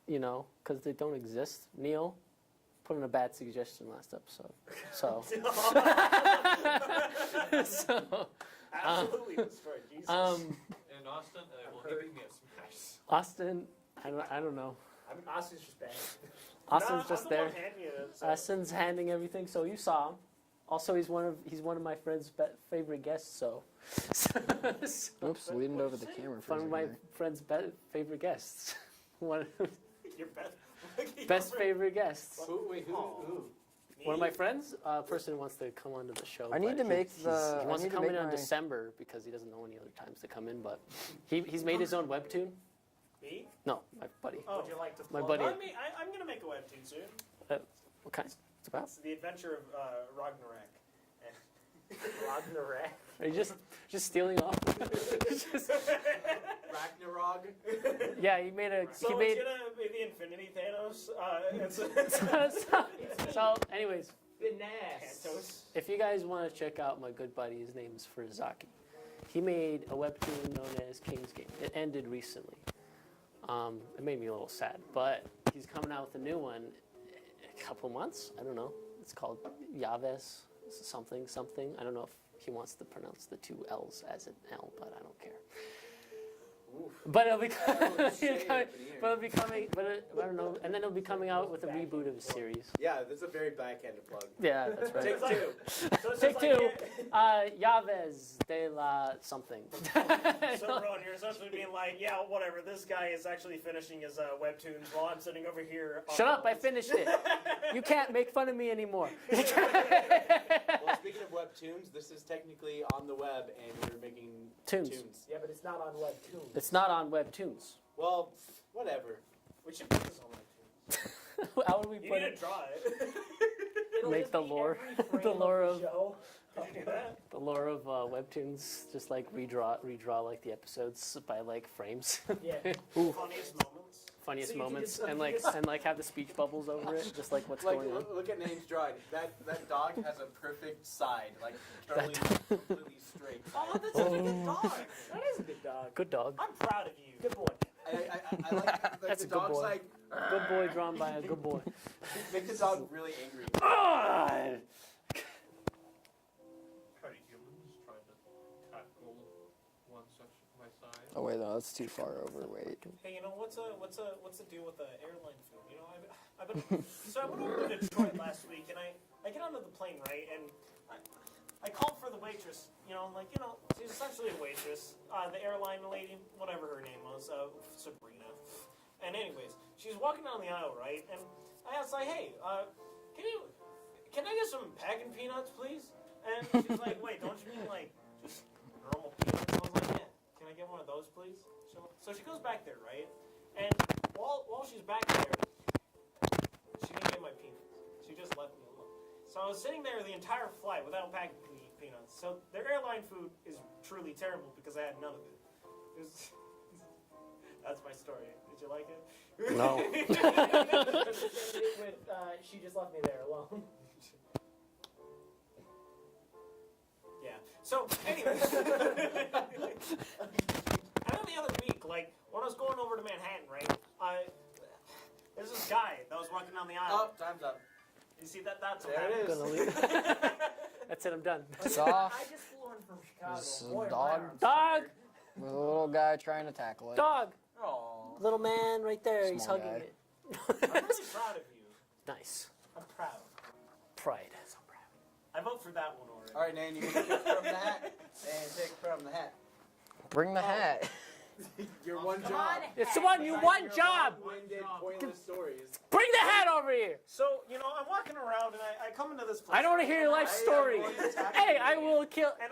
You know, because they don't exist. Neil put in a bad suggestion last episode. So. So. Absolutely destroyed. Jesus. And Austin, will he beat me at Smash? Austin, I don't know. I mean, Austin's just bad. Austin's I'm just the there. one handing you it, so- Austin's handing everything, so you saw him. Also, he's one of my friend's favorite guests. So, Oops, leaned over the camera for a one of second my there. friend's favorite guests. One Your best, best favorite guests. Who? One of my friends, person who wants to come onto the show. I need but to make he the- wants I to need to come in make on my- December because he doesn't know any other times to come in. But he's made his own webtoon. Me? No, my buddy. Oh, Would you like to My plug buddy. it? Well, I'm going to make a webtoon soon. What kind? It's about? It's the adventure of Ragnarok. Ragnarok. Are you just stealing off? Just- Ragnarok. yeah, he made a. So he made. it's gonna be the Infinity Thanos. It's So, anyways, Finesse. Thanos. if you guys want to check out my good buddy, his name is Furzaki. He made a webtoon known as King's Game. It ended recently. It made me a little sad, but he's coming out with a new one in a couple months. I don't know. It's called Yaves something. I don't know if he wants to pronounce the two L's as an L, but I don't care. But it'll be, I don't know, and then it'll be coming out with a reboot of his series. Yeah, this is a very backhanded plug. Yeah, that's right. Take two. So it's Take just two. like, Yaves de la something. so Ron, you're essentially being like, yeah, whatever. This guy is actually finishing his webtoons while I'm sitting over here. on Shut up! I the- finished it. You can't make fun of me anymore. Well, speaking of webtoons, this is technically on the web, and we're making Tunes. tunes. Yeah, but it's not on Webtoon. It's not on Webtoons. Well, whatever. We should put this on webtoons. How would we You put need to it? draw it. It'll Make just the be lore- every frame the lore the of- show. Did you do that? The lore of Webtoons, just like redraw like the episodes by like frames, Yeah. Funniest moments. funniest So you can moments, just- and like have the speech bubbles over it, just like what's Like, going on. look at Name's drawing. That dog has a perfect side, like totally completely straight. Oh, that's a good dog. That is a good dog. Good dog. I'm proud of you. Good boy. I like That's the a good dog's boy. like Good boy drawn by a good boy. make the dog really angry. Try humans trying to tackle one section of my side. Oh wait, no, that's too far over. Wait. Hey, you know what's the deal with the airline food? You know, I've been so I went over to Detroit last week, and I get onto the plane, right, and I called for the waitress. You know, like, you know, she's essentially a waitress. The airline lady, whatever her name was, Sabrina. And anyways, she's walking down the aisle, right, and I asked, like, hey, can I get some packing peanuts, please? And she's like, wait, don't you mean like just normal peanuts? I was like, yeah. Can I get one of those, please? So she goes back there, right? And while she's back there, she didn't get my peanuts. She just left me alone. So I was sitting there the entire flight without packing peanuts. So their airline food is truly terrible because I had none of it. That's my story. Did you like it? No. With, she just left me there alone. Yeah. So, anyways. And then the other week, like, when I was going over to Manhattan, right, there's this guy that was walking down the aisle. Oh, time's up. You see that? That's what There it happened. is. Gonna leave. That's it. I'm done. It's off. I just flew in from Chicago. This is Boy, a my dog. arm's Dog. tired. With a little guy trying to tackle it. Dog. Aww. Little man right there. He's Small hugging guy. it. I'm really proud of you. Nice. I'm proud. Pride. So proud. I vote for that one already. All right, Nan, you can take from the hat. And take from the hat. Bring the hat. Your one Come job. on. It's the one. You one job. Long-winded, pointless stories. Bring the hat over here. So, you know, I'm walking around and I come into this place. I don't want to hear your life story. Hey, I will kill. And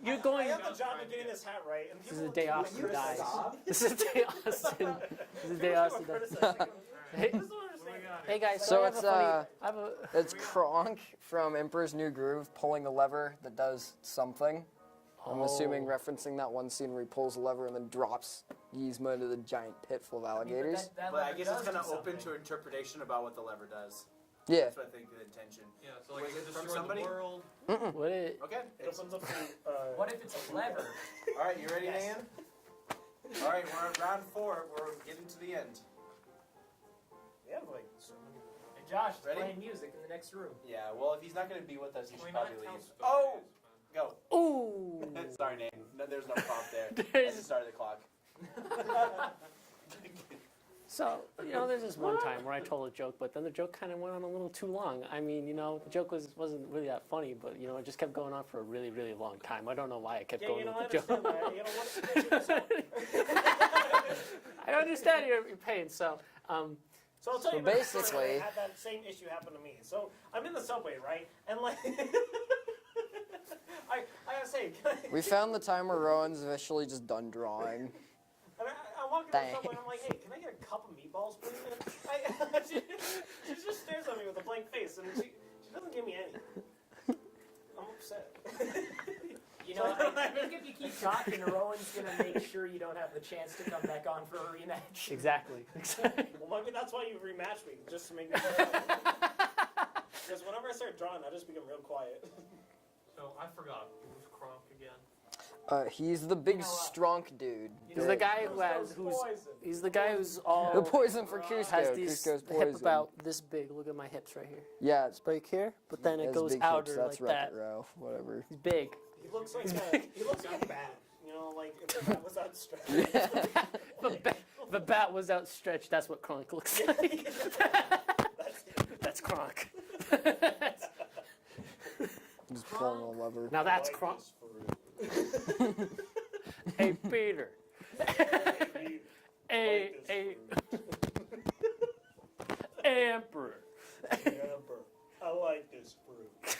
You're I going. have the job of getting this hat right. And This is the people day keep Austin criticizing dies. me. This is the day Austin. This is the day People Austin keep dies. criticizing me. Hey, This is what I'm saying. hey guys. So I have it's, a funny. I have a. It's Kronk from Emperor's New Groove pulling a lever that does something. I'm assuming referencing that one scene where he pulls a lever and then drops Yzma into the giant pit full of alligators. That But I lever guess does it's kind of do open something. to interpretation about what the lever does. Yeah. That's what I think the intention. Yeah, so like Was you it can from destroy somebody? the world. What it? Okay. It opens up to, What if it's a lever? All right, you ready, Yes. Dan? All right, we're at round 4. We're getting to the end. we have like so many. Hey Josh, it's Ready? playing music in the next room. Yeah. Well, if he's not going to be with us, he Can we should not probably tell leave. stories, Oh, man? go. Ooh. Sorry, Nate. No, there's no prompt there. That's There's- the start of the clock. So, there's this one time where I told a joke, but then the joke kind of went on a little too long. I mean, the joke wasn't really that funny, but, it just kept going on for a really, really long time. I don't know why I kept Yeah, going I with the understand joke. that. I understand your pain, so, So I'll tell So you about the story basically- where I had that same issue happen to me. So I'm in the subway, right? And like, I gotta say, We found the time where Rowan's officially just done drawing. And I walk into the subway and I'm like, hey, can I get a cup of meatballs, please? And she just stares at me with a blank face, and she doesn't give me any. I'm upset. You know, I think if you keep talking, Rowan's gonna make sure you don't have the chance to come back on for a rematch. exactly. Well, maybe that's why you rematched me, just to make me feel better. Because whenever I start drawing, I just become real quiet. So I forgot. Who's Kronk again? He's the big You know what? strong dude. He's the guy he's the guy who's all, The poison for Cusco. has these Cusco's hip poison. about this big. Look at my hips right here. Yeah, It's break here, but then it has goes big outer hips, that's like that. Wreck-It Ralph, whatever. He's big. He looks like a bat. Like if the bat was outstretched. If a bat was outstretched, that's what Kronk looks like. That's Kronk. Just pulling a lever. Now that's Kronk. Hey, Peter. Hey, Emperor. I like this fruit.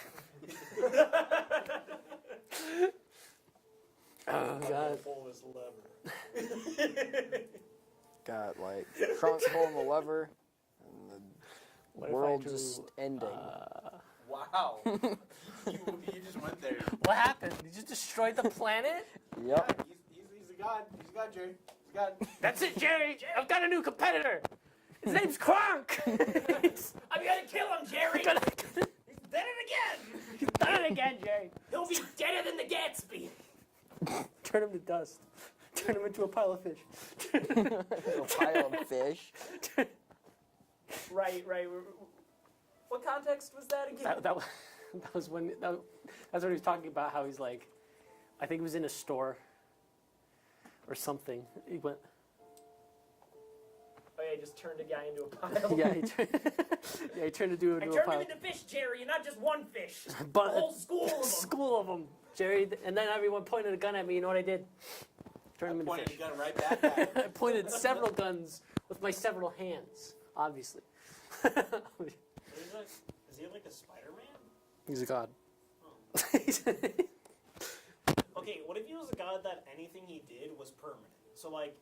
Oh, God. Pull this lever. Got like Kronk pulling the lever, and What the if I world drew, just ending. Wow. you just went there. What happened? Did you destroy the planet? Yep. Yeah, he's a god. He's a god, Jerry. He's a god. That's it, Jerry. I've got a new competitor. His name's Kronk. I'm gonna kill him, Jerry! He's done it again, Jerry. He'll be deader than the Gatsby! Turn him to dust. Turn him into a pile of fish. A pile of fish. Right. What context was that again? That was when that's what he was talking about. How he's like, I think he was in a store or something. He went, Oh yeah, just turned a guy into a pile. yeah, he turned to do I into a turned pile. him into fish, Jerry, and not just one fish. A But whole school of them. school of them, Jerry. And then everyone pointed a gun at me. You know what I did? Turned him into Pointed fish. the gun right back at him. I pointed several guns with my several hands, obviously. Is he like a Spider-Man? He's a god. Okay, what if he was a god that anything he did was permanent? So like.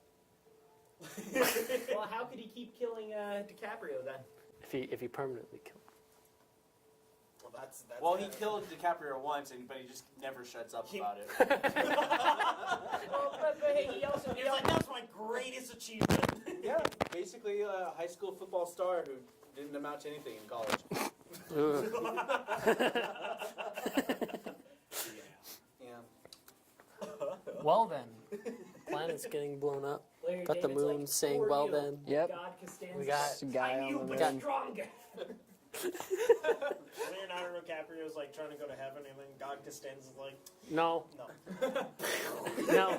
Well, how could he keep killing DiCaprio then? if he permanently killed. Well, that's Well, he killed DiCaprio once, but he just never shuts up about it. Well, but hey, he also He's like, that's my greatest achievement. Yeah, basically a high school football star who didn't amount to anything in college. Yeah. Well then, planet's getting blown up. Larry Got the David's moon like, saying, "For "Well you, then." Yep. God Costanza. We got Just a guy I'm on you, the but moon. stronger. Leonardo DiCaprio is like trying to go to heaven, and then God Costanza's like, No, no. no. He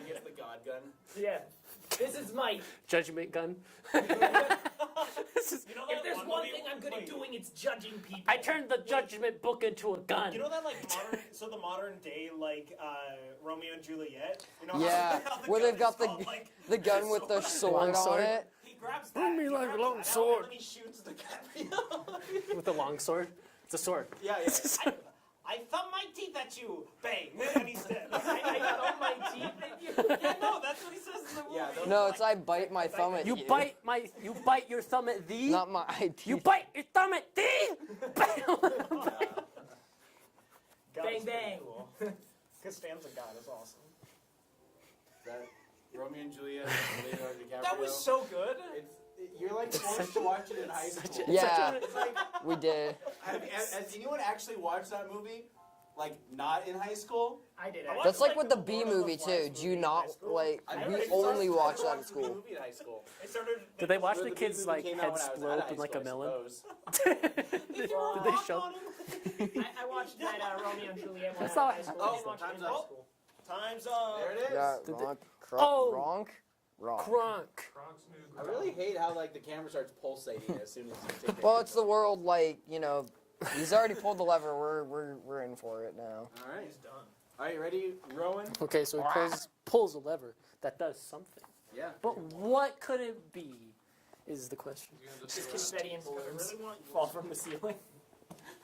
gets the God gun. Yeah. This is my. Judgment gun. This is, You know If that there's one movie- thing I'm good at wait. doing, it's judging people. I turned the judgment book into a gun. You know that like the modern day like Romeo and Juliet. You know Yeah, how the where gun they've got is the called, like, the gun with the sword on sword. it. He grabs that. Bring me he like a grabs long that out, sword. And then he shoots DiCaprio. With a long sword. It's a sword. Yeah, yeah. I thumb my teeth at you. Bang. And he's dead. I thumb my teeth at you. Yeah, no, that's what he says in the movie. Yeah, those- No, it's I bite my thumb at you. You bite your thumb at thee. Not my teeth. You bite your thumb at thee. God Bang, is pretty bang. Cool. Costanza God is awesome. That Romeo and Juliet, Leonardo DiCaprio. That was so good. You're like forced to watch it in high school. Yeah, It's like, we did. has anyone actually watched that movie? Like, not in high school? I did. I I watched, That's like like, with the the B Lord of the movie Flies too. Do you movie in not high school. like? I We never only saw- watch I that in watched the school. movie in high school. It started. Did they watch The the B kids movie like came out head when I was blow out of open high like a school, I melon? suppose. Did Rock they show? on 'em. I watched that Romeo and Juliet one That's in not- high school. oh, I didn't watch it in time's high up. school. Time's up. There it is. Yeah, Did they- Ronk, Oh! Ronk. Crunk. Kronk's new I really hate how like the camera starts pulsating as soon as you take Well, it's the world. Like he's already pulled the lever. We're in for it now. All right. He's done. All right, ready, Rowan? Okay, so he pulls a lever that does something. Yeah. But what could it be? Is the question. You're gonna Just just confetti and I balloons really want fall from the ceiling.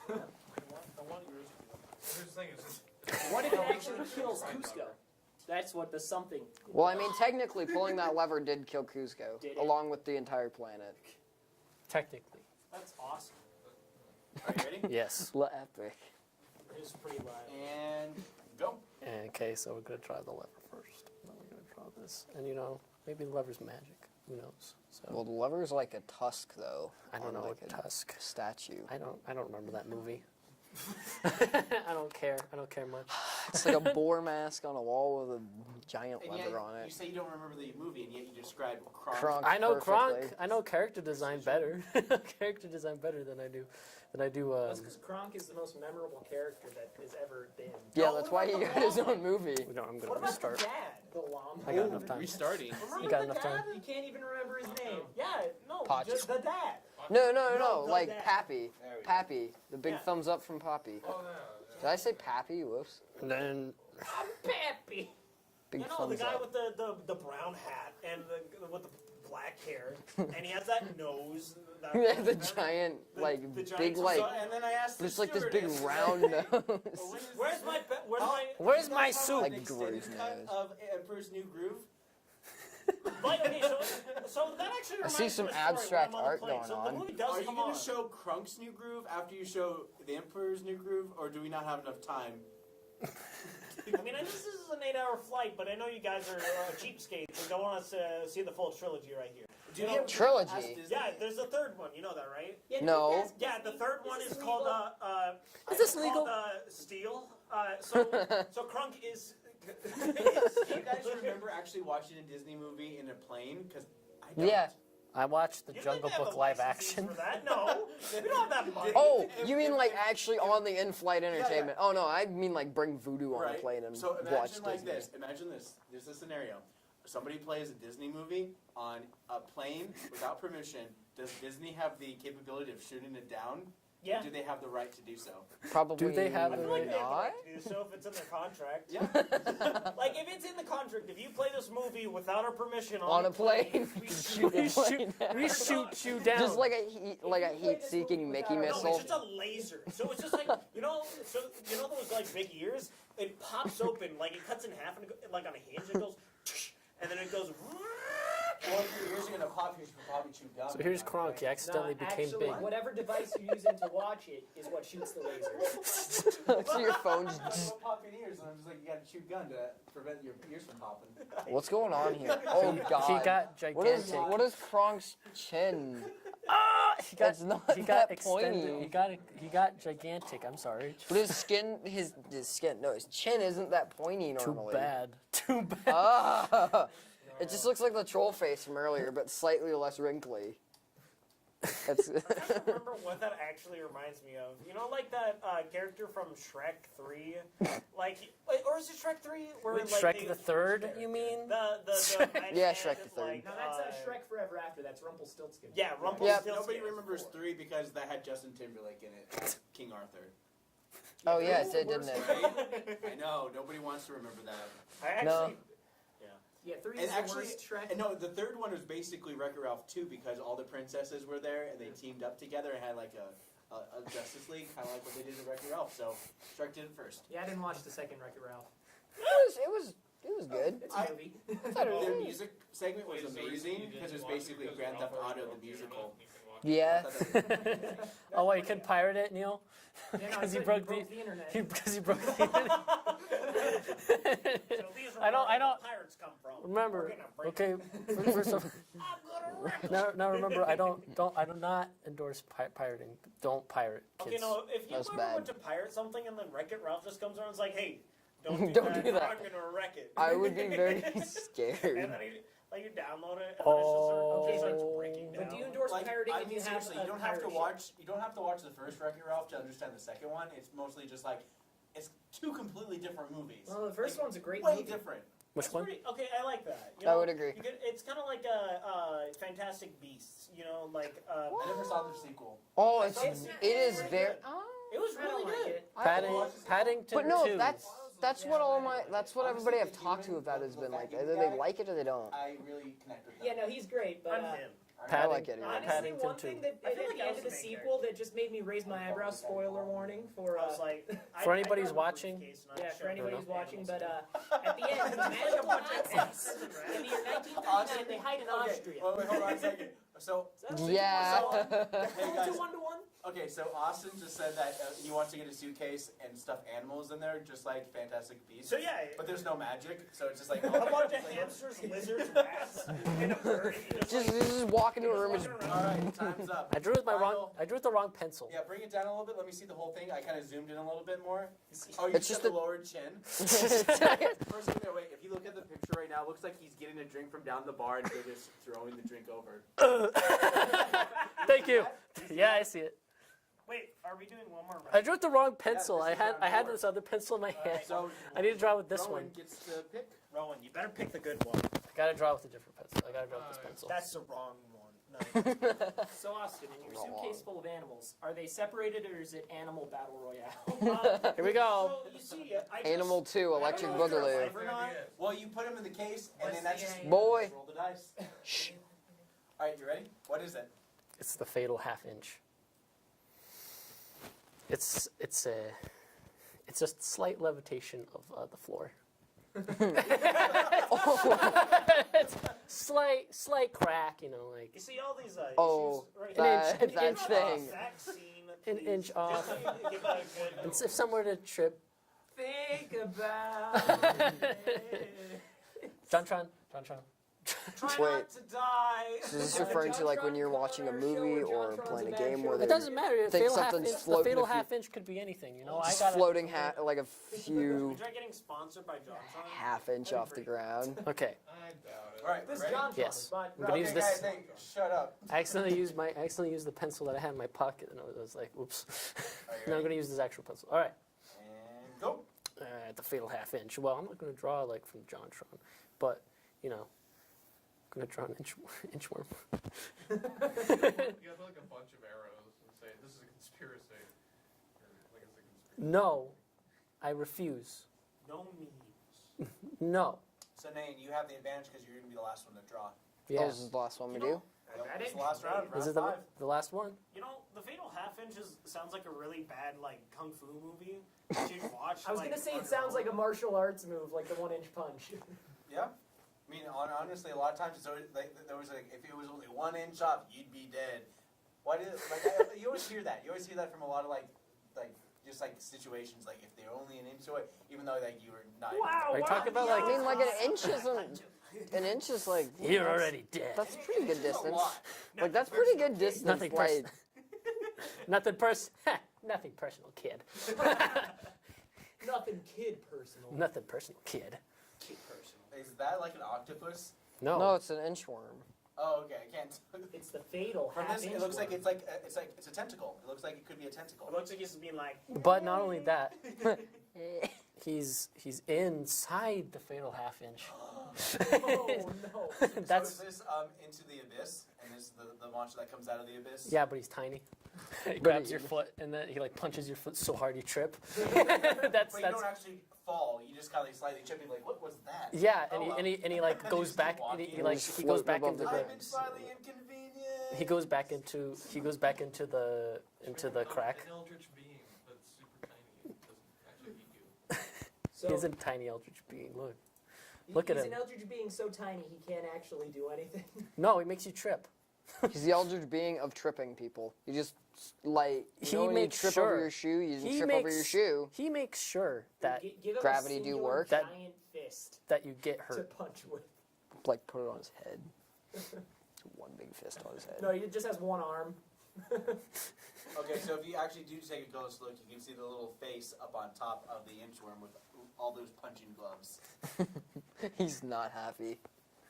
I want yours to Here's the thing, it's just What if it actually kills Cusco? That's what the something. Well, I mean, technically, pulling that lever did kill Cusco, Did it? along with the entire planet. Technically. That's awesome. Are you ready? Yes. Epic. It's pretty live. And go. Okay, so we're gonna try the lever first. Then we're gonna draw this, and maybe the lever's magic. Who knows? So Well, the lever's like a tusk, though. I don't on, know like a tusk. statue. I don't remember that movie. I don't care. I don't care much. It's like a boar mask on a wall with a giant And yet, lever on you it. say you don't remember the movie, and yet you describe Kronk. Kronk. I know Perfectly. Kronk. I know character design better. Character design better than I do. That's because Kronk is the most memorable character that has ever been. Yeah, No, that's what why he about got the his own movie. I'm What gonna about restart. the dad? The llama. I got enough time. Restarting. You got enough time. You can't even remember his name. Yeah, no, Potch. just the dad. No, No, like the dad. Pappy. There we go. Pappy. The big Yeah. thumbs up from Poppy. oh no. Did I say Pappy? Whoops. And then I'm Pappy. Big You know, the thumbs guy up. with the brown hat and with the black hair, and he has that nose. That, Yeah, the giant, the giant big, thumbs like, So, and then I asked the there's like this big stewardess, round well, nose. when is Where's this- my where's Oh, my? where's He's my not talking soup? about Like an extended Gordon's cut nose. of Emperor's New Groove. Like, okay, so that actually I reminds see me some of a story when abstract I'm on the art plane. going So on. the movie does Are you come going on. to show Krunk's New Groove after you show the Emperor's New Groove, or do we not have enough time? I mean, this is an 8-hour flight, but I know you guys are cheapskates and don't want us to see the full trilogy right here. Do you know, have Trilogy? ask Disney? Yeah, there's a third one. You know that, right? Yeah, No. that's- Yeah, the third one Is is this called legal? Is this it's legal? called, Steel. So Krunk is. Do you guys remember actually watching a Disney movie in a plane? Because I don't. Yeah. I watched the You Jungle think they have Book the live licenses action. For that? No, we don't have that money. Oh, you mean like actually on the in-flight entertainment? yeah. Oh no, I mean like bring voodoo on Right. a plane and So watch imagine like Disney. this. Imagine this. There's a scenario. Somebody plays a Disney movie on a plane without permission. Does Disney have the capability of shooting it down? Yeah. Or do they have the right to do so? Probably Do they have I the feel like right they have the not. right to do so if it's in their contract. Yeah. Like if it's in the contract, if you play this movie without our permission On a plane, we shoot We the plane down. We shoot you down. Just like a heat-seeking Mickey No, missile. it's just a laser. So it's just like so you know those like big ears? It pops open, like it cuts in half, and like on a hinge, it goes, and then it goes. Well, if your ears are gonna pop, you should probably chew gum. So here's Kronk. He accidentally No, became actually, big. whatever device you're using to watch it is what shoots the laser. So your phone's I'm just. popping ears, and I'm just like, you gotta chew gum to prevent your ears from popping. What's going on here? Oh God. He got gigantic. What is Kronk's chin? He got, It's not he got that extended. pointy. He got gigantic. I'm sorry. But his skin, his skin, no, his chin isn't that pointy Too normally. bad. Too bad. Ah, it just looks like the troll face from earlier, but slightly less wrinkly. It's I can't remember what that actually reminds me of. You know, like that character from Shrek 3, like, or is it Shrek 3? Where Wait, like Shrek they- the Third, you mean? The Yeah, red Shrek head, the Third. like, No, that's Shrek Forever After. That's Rumpelstiltskin. Yeah, Yep. Rumpelstiltskin. Nobody is remembers 4. 3 because that had Justin Timberlake in it. King Arthur. oh yeah, it did, didn't it? Right? I know. Nobody wants to remember that. I actually, No. Yeah, 3 And is the actually, worst Shrek. and no, the third one was basically Wreck-It Ralph 2 because all the princesses were there and they teamed up together and had like a Justice League, kind of like what they did in Wreck-It Ralph. So Shrek did it first. Yeah, I didn't watch the second Wreck-It Ralph. It was It was good. It's a movie. Their music segment was Wait, so you amazing didn't because it was watch it basically because Grand Ralph Theft already Auto broke the the internet, musical. you can watch Yeah. Oh, wait, you can pirate it, Neil? Yeah, no, Because he he broke broke the internet. Because he broke the internet. So these are I don't- where I don't- the pirates come from. Remember, We're gonna break okay, first of now remember, I do not endorse pirating. Don't pirate, kids. Okay, no, if you That's ever bad. went to pirate something and then Wreck-It Ralph just comes around and is like, hey, don't do Don't that, do that. I'm gonna wreck it. I would be very And scared. then you download it, and Oh. then it just starts breaking down. But do you endorse Like, pirating I if mean, you have seriously, a you don't have to pirate watch. You don't have to watch the first Wreck-It Ralph to understand the second one. It's mostly just like it's two completely different movies. Well, the first Like, one's a great way movie. different. Which That's one? Okay, I like that. You I know, would agree. You could, it's kind of like Fantastic Beasts. You know, like I never saw the sequel. Oh, I it's thought it it is was very. good. It was I don't really like good. it. Paddington But no, 2. that's what all my that's what everybody I've talked to about has been like. Either they like it or they don't. I really connect with them. Yeah, no, he's great, but I'm him. I like it. honestly, Paddington one thing 2. that I at feel like the I end was of the the main sequel that just made me raise my eyebrows. Spoiler warning for I was like, For I anybody who's grabbed a watching- briefcase and I yeah, showed for anybody her who's the watching. animals. But at the end, the magical Nazis in the year 1939, they hide in Okay, Austria. wait, hold on a second. So, Yeah. hey guys. 1-to-1. Okay, so Austin just said that he wants to get a suitcase and stuff animals in there, just like Fantastic Beasts. So yeah, But there's no magic, so it's just like a bunch of hamsters, lizards, rats, and a bird. Just walk into a room and just. All right, time's up. I drew with Final- the wrong pencil. Yeah, bring it down a little bit. Let me see the whole thing. I kind of zoomed in a little bit more. Oh, you It's just just the a- lower chin. First, wait. If you look at the picture right now, it looks like he's getting a drink from down the bar and they're just throwing the drink over. Thank you. Yeah, I see it. Wait, are we doing one more round? I drew with the wrong pencil. this I is had round four. this other pencil in my hand. So I need to draw with this Rowan one. gets to pick. Rowan, you better pick the good one. I gotta draw with a different pencil. I gotta draw with this pencil. That's the wrong one. No. So Austin, in your suitcase full of animals, are they separated or is it animal battle royale? Here we go. So you see, I just, Animal 2, Electric I don't know if you're Boogaloo. alive or not. Well, you put him in the case, and What's then that's the just game? Boy. roll the dice. Shh. All right, you ready? What is it? It's the fatal half inch. It's a slight levitation of the floor. It's slight crack, you know, like You see all these Oh, issues right that, An inch that off. thing. Vaccine, an please. inch off. Just give it a good- It's if somewhere to trip. Think about it. Jontron. Try Wait. not to die. So is this referring to like when you're watching a movie or playing a game where It there's doesn't matter. The Think fatal half something's inch. The floating fatal a few- half inch could be anything, you know. I just got floating like a We few try getting sponsored by Johnson. half inch off the ground. Okay. I doubt it. All right, This ready? John Yes. but I'm gonna use Okay, this. guys, hey, shut up. I accidentally used the pencil that I had in my pocket, and I was like, "Oops." Are you Now I'm ready? gonna use this actual pencil. All right. And go. The fatal half inch. Well, I'm not gonna draw like from Jontron, but you know, I'm gonna draw an inchworm. You have like a bunch of arrows and say this is a conspiracy. Or, like it's a conspiracy. No, I refuse. No memes. No. So, Nate, you have the advantage because you're going to be the last one to draw. Oh, Yeah. this is the last one we You know, do? Yep, Ready? this is the last round. Is it Round the last one? You know, the Fatal Half Inch sounds like a really bad like kung fu movie. That you'd watch. I was like, gonna say on it sounds your like a martial arts move, like the 1-inch punch. Yeah. I mean, honestly, a lot of times it's always, like, there was like, if it was only 1 inch off, you'd be dead. Why did you always hear that? You always hear that from a lot of like just like situations, like if they're only an inch away, even though like you were not. Are you talking about like I mean, like an inch is like you're already dead? that's pretty good That's a distance. lot. Like that's pretty good distance. Nothing like, personal. Nothing personal, kid. Nothing kid personal. Nothing personal, kid. Kid personal. Is that like an octopus? No. no, it's an inchworm. Oh, okay. I can't. It's the fatal From this, half-inch it looks like one. it's a tentacle. It looks like it could be a tentacle. It looks like he's being like. But not only that, he's inside the fatal half inch. Oh no. That's So is this Into the Abyss, and this is the monster that comes out of the abyss? yeah, but he's tiny. He grabs your foot and then he like punches your foot so hard you trip. that's But you don't actually fall. You just kind of like slightly chip. You're like, what was that? yeah, Oh, well. and he like And goes just back keep and he walking. like Just he goes floating back above into the the I've been slightly inconvenient. he goes back into the crack. An eldritch being that's super tiny. It doesn't actually eat you. So He's a tiny eldritch being. Look. Look at He's him. an eldritch being so tiny he can't actually do anything. No, he makes you trip. He's the eldritch being of tripping people. You just like He when you makes trip sure- over your shoe, you just he trip over your makes- shoe. He makes sure that Give him gravity a do singular work? That- giant fist that you get to hurt. punch with. Like put it on his head. One big fist on his head. No, he just has one arm. Okay, so if you actually do take a close look, you can see the little face up on top of the inchworm with all those punching gloves. He's not happy.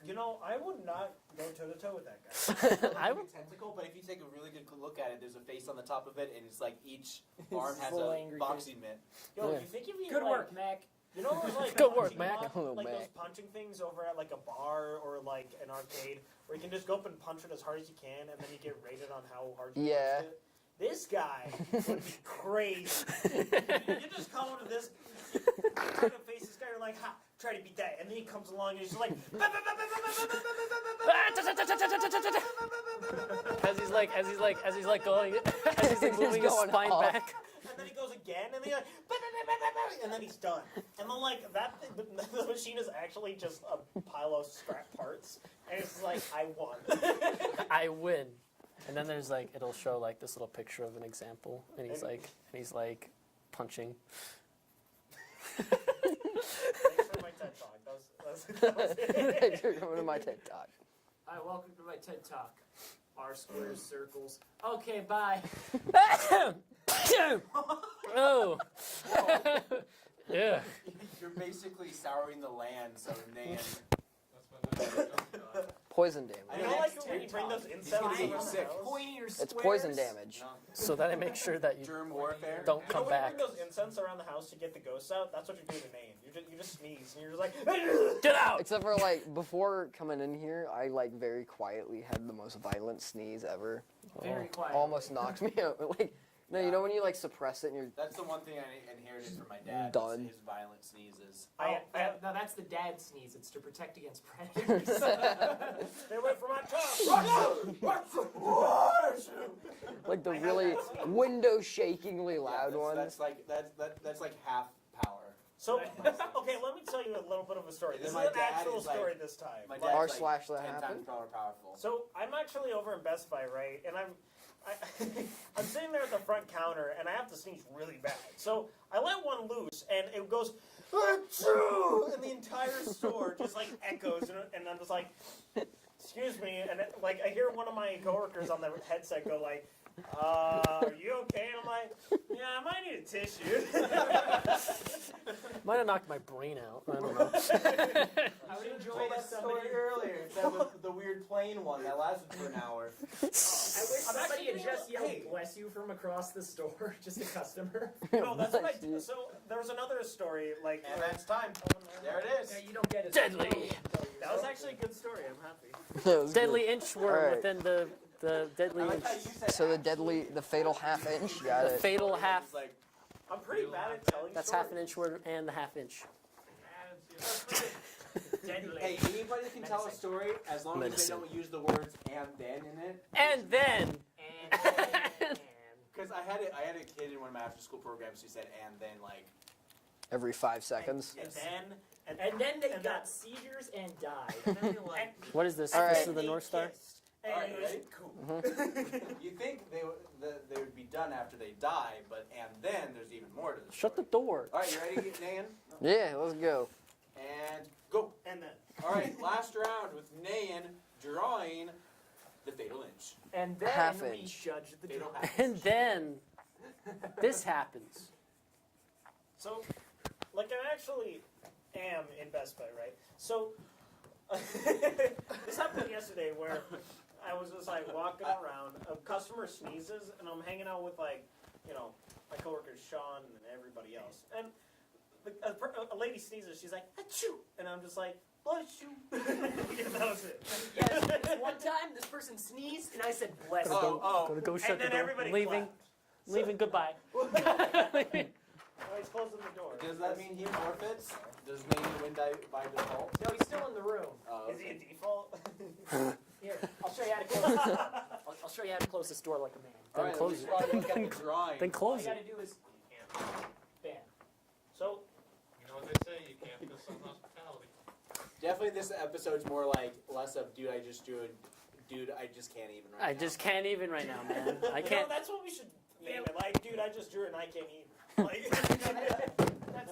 You know, I would not go toe to toe with that guy. I Like would. a tentacle, but if you take a really good look at it, there's a face on the top of it, and it's like each It's arm has full a angry boxing mitt. Yo, Yeah. you think if you Good like, work, Mac. You know those like Good work, punching Mac. block- Hello, like those Mac. punching things over at like a bar or like an arcade where you can just go up and punch it as hard as you can, and then you get rated on how hard you Yeah. punched it. This guy would be crazy. You just come into this, you try to face this guy, you're like, ha, try to beat that, and then he comes along and he's just like, As he's like going, as he's like moving his going spine off. back. and then he goes again, and then he's like, and then he's done. And then like that, the machine is actually just a pile of scrap parts, and it's like, I won. I win. And then there's like it'll show like this little picture of an example, and he's like punching. Thanks for my TED Talk. That was it. Thanks for coming to my TED Talk. Hi, welcome to my TED Talk. R squares, circles. Okay, bye. Oh. Yeah. You're basically souring the land, so Nan. That's my next Poison damage. You know, like when you bring those gonna insects get you around the sick. house? Pointy or It's squares? poison damage. So that I make sure that you Germ warfare. don't You know come when back. you bring those incense around the house to get the ghosts out? That's what you do to Nane. You just sneeze and you're just like, Get out! Except for like before coming in here, I like very quietly had the most violent sneeze ever. Very quiet. Almost knocked me out. Like no, you know when you like suppress it and you're That's the one thing I inherited from my dad. Done. His violent sneezes. Oh, I no, that's the dad sneeze. It's to protect against predators. stay away from my child. like the really window shakingly loud Yeah, ones. That's like half power. So, okay, let me tell you a little bit of a story. This is My an dad actual is, like- story this time. My Like, dad's R like slash that 10 times happened? more powerful. so I'm actually over in Best Buy, right? And I'm sitting there at the front counter, and I have to sneeze really bad. So I let one loose, and it goes, "Achoo!" and the entire store just like echoes, and I'm just like, excuse me, and like I hear one of my coworkers on the headset go like, are you okay? And I'm like, yeah, I might need a tissue. Might have knocked my brain out. I don't know. I would enjoy told if that somebody. story earlier. That was the weird plane one that lasted for an hour. I wish somebody actually had just yelled hey. "bless you" from across the store, just a customer. No, that's what I do. So there was another story, like, And that's time. There it is. Yeah, you don't get it. Deadly. that was actually a good story. I'm happy. That was good. Deadly inchworm Alright. within the deadly I like inch. how you said So the actually. the fatal half inch. Got The it. fatal half. It's like, I'm pretty bad at telling That's stories. half an inch word and the half inch. Deadly. hey, anybody can tell a story as long as Medicine. they don't use the words "and then" in it. And then. And Because I had a kid in one of my after school programs who said "and then" like. Every 5 seconds. And then, and then they and got then- seizures and died. and then you're like, What is this? All right. This is the North Star? kissed. And Alright, it was ready? cool. You think they would be done after they die, but and then there's even more to the story. Shut the door. All right, you ready, Nan? Yeah, let's go. And go. And then, All right, last round with Nan drawing the fatal inch. And then Half we inch. judge the Fatal drawing. half. And then this happens. so, like, I actually am in Best Buy, right? So, this happened yesterday where I was just like walking around, a customer sneezes, and I'm hanging out with like, you know, my coworkers Sean and everybody else, and a lady sneezes, she's like, achoo, and I'm just like, bless you. Yeah, that was it. Yes, one time this person sneezed and I said "bless you." Gonna go shut And the then door. everybody Leaving. clapped. Leaving. Goodbye. Oh, he's closing the door. Does that mean he forfeits? Does Nan win by default? No, he's still in the room. Is he a default? Here, I'll show you how to close. I'll show you how to close this door like a man. All Then right, close let's it. look at the drawing. Then All close you it. gotta do is bam. So, You know what they say, you can't miss on hospitality. Definitely, this episode's more like less of dude. I just drew it. Dude, I just can't even. Right I now. just can't even right now, man. I You know, can't. that's what we should name it. Like, dude, I just drew it and I can't even. Like,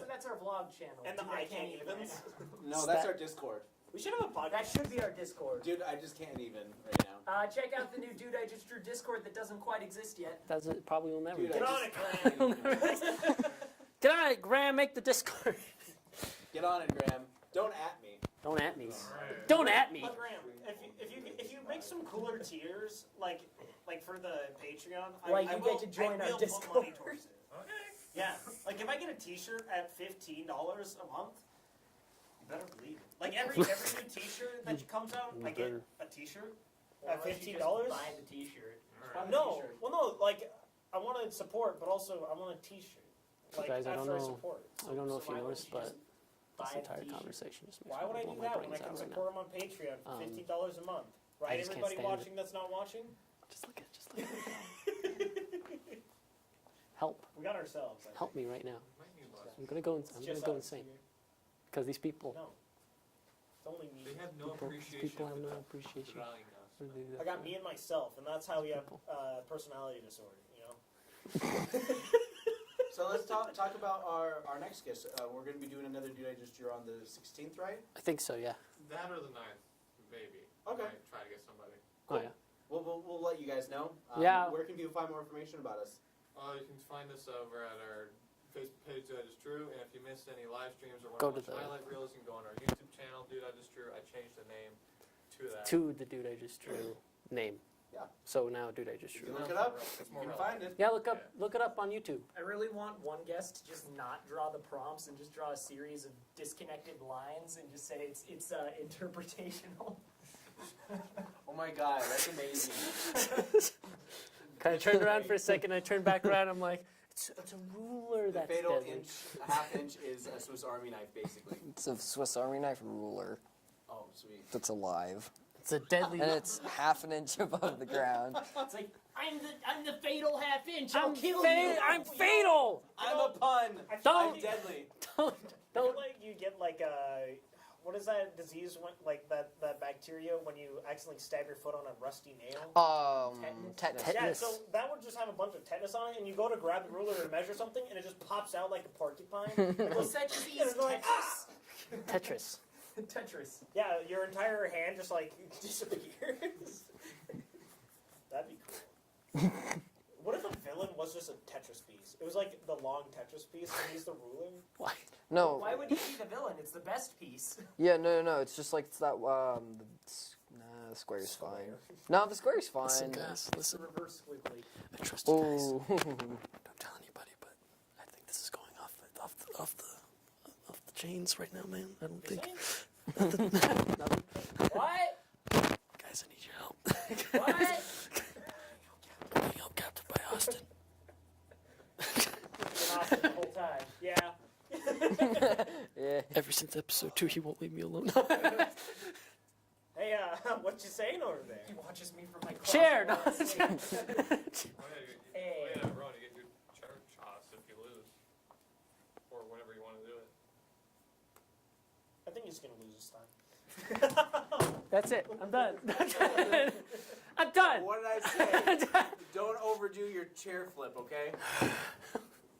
That's our vlog channel. and the Dude, I can't even evens. right No, that's our Discord. We should have a now. That podcast. should be our Discord. Dude, I just can't even right now. Check out the new Dude I Just Drew Discord that doesn't quite exist yet. That's it. Probably will never. Dude, do. Get I on just it, can't even. Get on it, Graham. Make the Discord. Get on it, Graham. Don't at me. Don't at me. Alright. Don't at me. But Graham, if you make some cooler tiers, like for the Patreon, Like I you will, get to join I our will Discord. Put money towards it. Okay. Yeah, like if I get a T-shirt at $15 a month, you better believe it. Like every new T-shirt that comes out, I get a T-shirt at Unless you $15. just buy the T-shirt. Alright. No, well, no, like I want to support, but also I want a T-shirt. Like Guys, I don't after I know. support. I don't know if So you why noticed, wouldn't you but just this buy entire the T-shirt? conversation just makes Why me would I blow do my that when I brains can out right support now. them on Patreon for Um, $15 a month? I Right? just can't Everybody stand it. watching that's not watching. Just look at. Help. We got ourselves. I Help think. me right now. Might need less. I'm gonna go. It's I'm gonna just go us. insane because these people. No, it's only me. They have no People appreciation have for no the appreciation. valuing us. for the- I got me and myself, and that's how we have People. personality disorder. You know. So let's talk about our next guest. We're going to be doing another Dude I Just Drew on the 16th, right? I think so. Yeah. That or the 9th, maybe. Okay. Might try to get somebody. Oh yeah. We'll let you guys know. Yeah. Where can people find more information about us? You can find us over at our Facebook page, Dude I Just Drew, and if you missed any live streams or want Go to to watch the- highlight reels, you can go on our YouTube channel, Dude I Just Drew. I changed the name to that. To the dude I just drew name. Yeah. So now dude I just You drew. can look it up. It's You more can relevant. find it. Yeah, look it up on YouTube. I really want one guest to just not draw the prompts and just draw a series of disconnected lines and just say it's interpretational. Oh my god, that's amazing. Kind of turned around for a second. I turned back around. I'm like, it's a ruler The that's fatal deadly. half inch is a Swiss Army knife, basically. It's a Swiss Army knife ruler Oh, sweet. that's alive, It's a deadly. and it's half an inch above the ground. It's like I'm the fatal half inch. I'll I'm kill fa- you. I'm fatal. I'm a pun. I feel Don't- I'm like, deadly. Don't. I feel like you get like a. What is that disease? Like that bacteria when you accidentally stab your foot on a rusty nail. Tetanus. Yeah, Tetanus. so that would just have a bunch of tetanus on it, and you go to grab the ruler and measure something, and it just pops out like a porcupine. Was that disease And it's like, Tetris? Tetris. Tetris. Yeah, your entire hand just like disappears. That'd be cool. What if a villain was just a Tetris piece? It was like the long Tetris piece, and he's the ruler. Why? No, Why would he be the villain? It's the best piece. yeah, no. It's just like it's that. The square's fine. No, the square's fine. Listen, guys. It's the Listen. reverse squiggly. I trust you guys. Oh, Don't tell anybody, but I think this is going off the chains right now, man. I don't think. What? Guys, I need your help. What? I'm being held captive by Austin. Been Austin the whole time. Yeah. yeah. Ever since episode 2, he won't leave me alone. Hey, what you saying over there? He watches me from my Share. No. Oh, yeah, Hey. yeah, Ron, you get your chair toss if you lose. Or whenever you want to do it. I think he's gonna lose this time. That's it. I'm done. I'm done. what did I say? Don't overdo your chair flip, okay?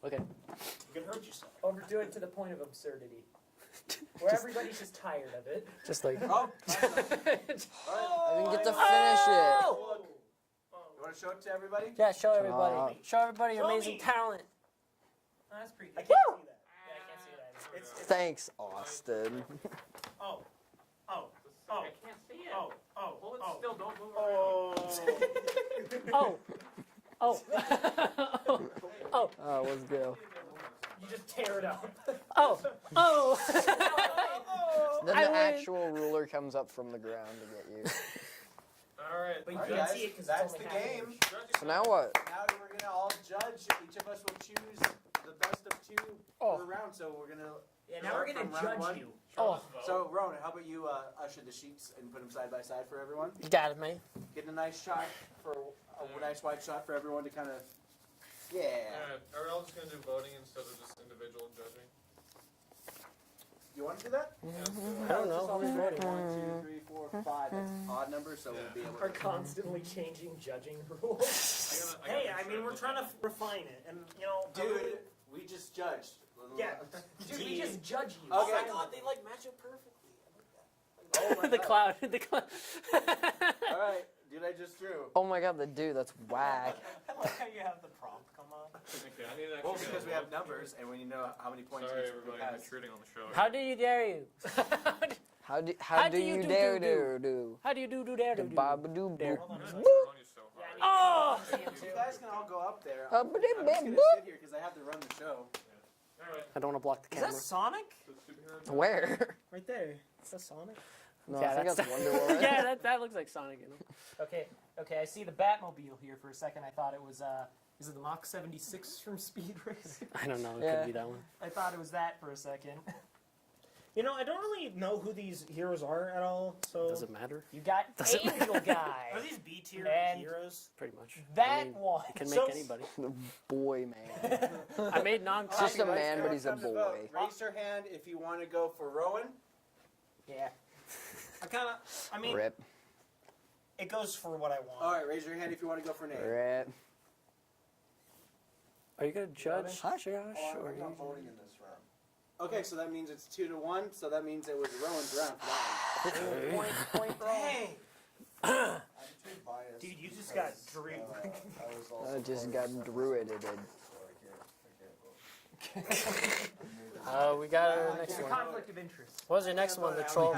Okay. You can hurt yourself. Overdo it to the point of absurdity. Where everybody's just tired of it. Just like. Oh, I didn't get to finish it. Oh! you want to show it to everybody? Yeah, show everybody. Aw. Show everybody your Show amazing me. talent. Oh, that's pretty I good. can't see that. Yeah, I can't see that. It's Thanks, Austin. oh, oh, oh, I can't see it. oh, oh, Hold it oh, still, don't move around. oh. Oh. Oh. Oh, let's go. You just tear it up. Oh. Oh. Then I the win. actual ruler comes up from the ground to get you. Alright. But you All right, can't guys, see it because that's it's the only half game. inch. So now what? Now we're going to all judge. Each of us will choose the best of two per round. So we're going to. Yeah, now we're gonna From round judge one. you. Oh. So, Rowan, how about you usher the sheets and put them side by side for everyone? You got it, man. Get a nice shot for a nice wide shot for everyone to kind of. Yeah. Alright, are we all just going to do voting instead of just individual judging? You want to do that? I don't know. Who's ready? 1, 2, 3, 4, 5. That's odd numbers, so we'll be able Are to. constantly changing judging rules. Hey, I mean, we're trying to refine it, and you know, Dude, we just judged. Yeah. Dude, we just judge you. Okay. Oh my God, they like match up perfectly. Oh my the God. cloud. The cloud. All right, dude, I just drew. Oh my god, the dude, that's whack. I like how you have the prompt come up. Okay, I need to Well, actually because get we a have look. numbers, and when you know how many points Sorry, each everybody, group I'm has. intruding on the show. How do you dare you? How do you dare do? How do you do dare The do? babadoo Dare. boop. I'm gonna run you so hard. Oh! You guys can all go up there. Uh, I'm but just it- gonna boop. sit here because I have to run the show. Alright, I don't want to block the Is that camera. Sonic? so superhero. Where? Right there. Is that Sonic? No, Yeah, I think that's Wonder Woman. Yeah, that looks like Sonic. You know? Okay, I see the Batmobile here for a second. I thought it was, is it the Mach 76 from Speed Racer? I don't know. It Yeah. could be that one. I thought it was that for a second. You know, I don't really know who these heroes are at all. So Does it matter? You got Does it Angel Guy. are these B tier And- heroes? Pretty much. That I mean, one. it can So- make anybody. Boy, man. I made non. Just a Guys, man, come but on, he's a time to vote. boy. Raise your hand if you want to go for Rowan. Yeah. I mean, Rip. it goes for what I want. All right, raise your hand if you want to go for Nate. Rip. Are you gonna judge Huh? Josh? Or I'm you- not voting in this round. Okay, so that means it's 2-1. So that means it was Rowan's round for that Point Dang. I'm too biased. Dude, you just got because, Drew. I was also I just got druided. so I can't We got our next one. one. Conflict of interest. What was your next one? The troll.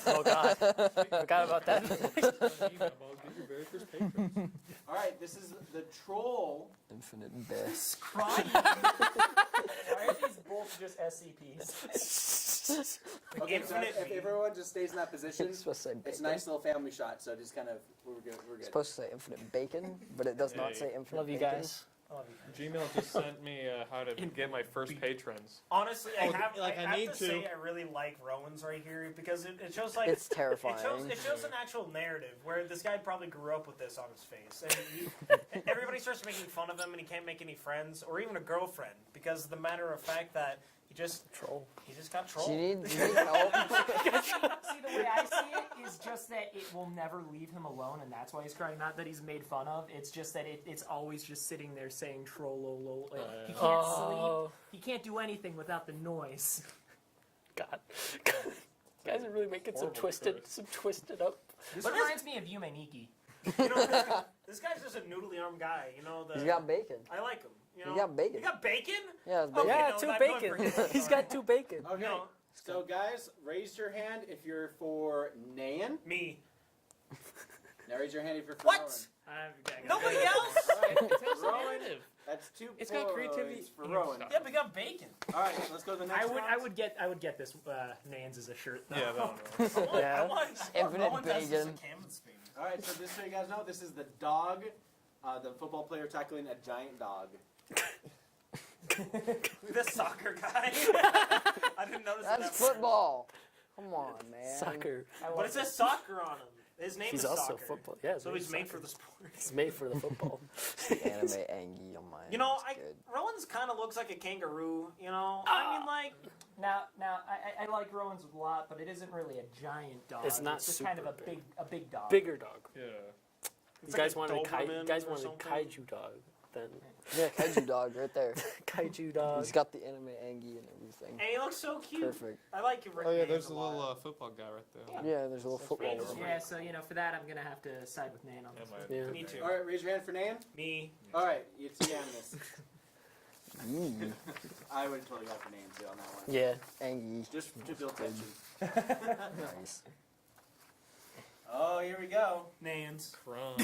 Oh God, forgot about that. Get your very first patron. one. All right, this is the troll. Infinite best. Crying. Why are these both just SCPs? Okay, so Infinite if beam. everyone just stays in that position, It's supposed to say bacon. it's a nice little family shot. So just kind of we're good. We're It's good. supposed to say infinite bacon, but it does not Hey. say infinite Love you bacon. guys. Gmail just sent me how to get my first patrons. Honestly, I Oh, have, like, I I have need to to. say I really like Rowan's right here because it shows like It's terrifying. It shows an actual narrative where this guy probably grew up with this on his face, and everybody starts making fun of him, and he can't make any friends or even a girlfriend because of the matter of fact that he just got trolled. Do you need help? See, the way I see it is just that it will never leave him alone, and that's why he's crying. Not that he's made fun of. It's just that it's always just sitting there saying troll. Like, he can't sleep. Oh He can't do anything without the noise. God. Guys are really making some Horrible twisted up. This But reminds me of Yume Nikki. You know, this guy's just a noodly armed guy. You know, He's got bacon. I like him. You know, He got bacon. You got bacon? Yeah, it's Okay, bacon. Yeah, no, 2 I'm going for bacon. him. He's got 2 bacon. Okay. No. So guys, raise your hand if you're for Nayan. Me. Now raise your hand if you're for What? Rowan. Nobody else? All right, It's Rowan. narrative. That's 2 It's got creativity points for and Rowan. stuff. Yeah, we got bacon. All right, let's go to the next round. I would get this Nans as a shirt. Though. Yeah, no. Yeah. I want Infinite Rowan does this bacon. in canvas baby. All right, so just so you guys know, this is the dog, the football player tackling a giant dog. The soccer guy. I didn't notice That's that. football. Come on, man. Soccer. But it says soccer on him. His name He's is also soccer. football. Yeah, So he's made for soccer. the sport. He's made for the football. Anime Angie on mine. You know, That's good. Rowan's kind of looks like a kangaroo. You know, I mean, like Now, I like Rowan's a lot, but it isn't really a giant dog. It's not just kind of a super big dog. Bigger dog. Yeah. it's You guys like wanted Doberman you guys or wanted something. kaiju dog. Then Yeah, kaiju dog right there. kaiju dog. He's got the anime Angie and everything. And he looks so cute. Perfect. I like your Oh yeah, names there's a a lot. little football guy right there. Yeah, there's a little football That's one. Yeah, so for that, I'm gonna have to side with Nan on this one. Yeah. Me too. All right, raise your hand for Nayan. Me. All right, it's unanimous. Mm, I would have totally got for Nayan too on that one. Yeah. Angie. Just to build tension. Nice. Oh, here we go. Nans. Crumb.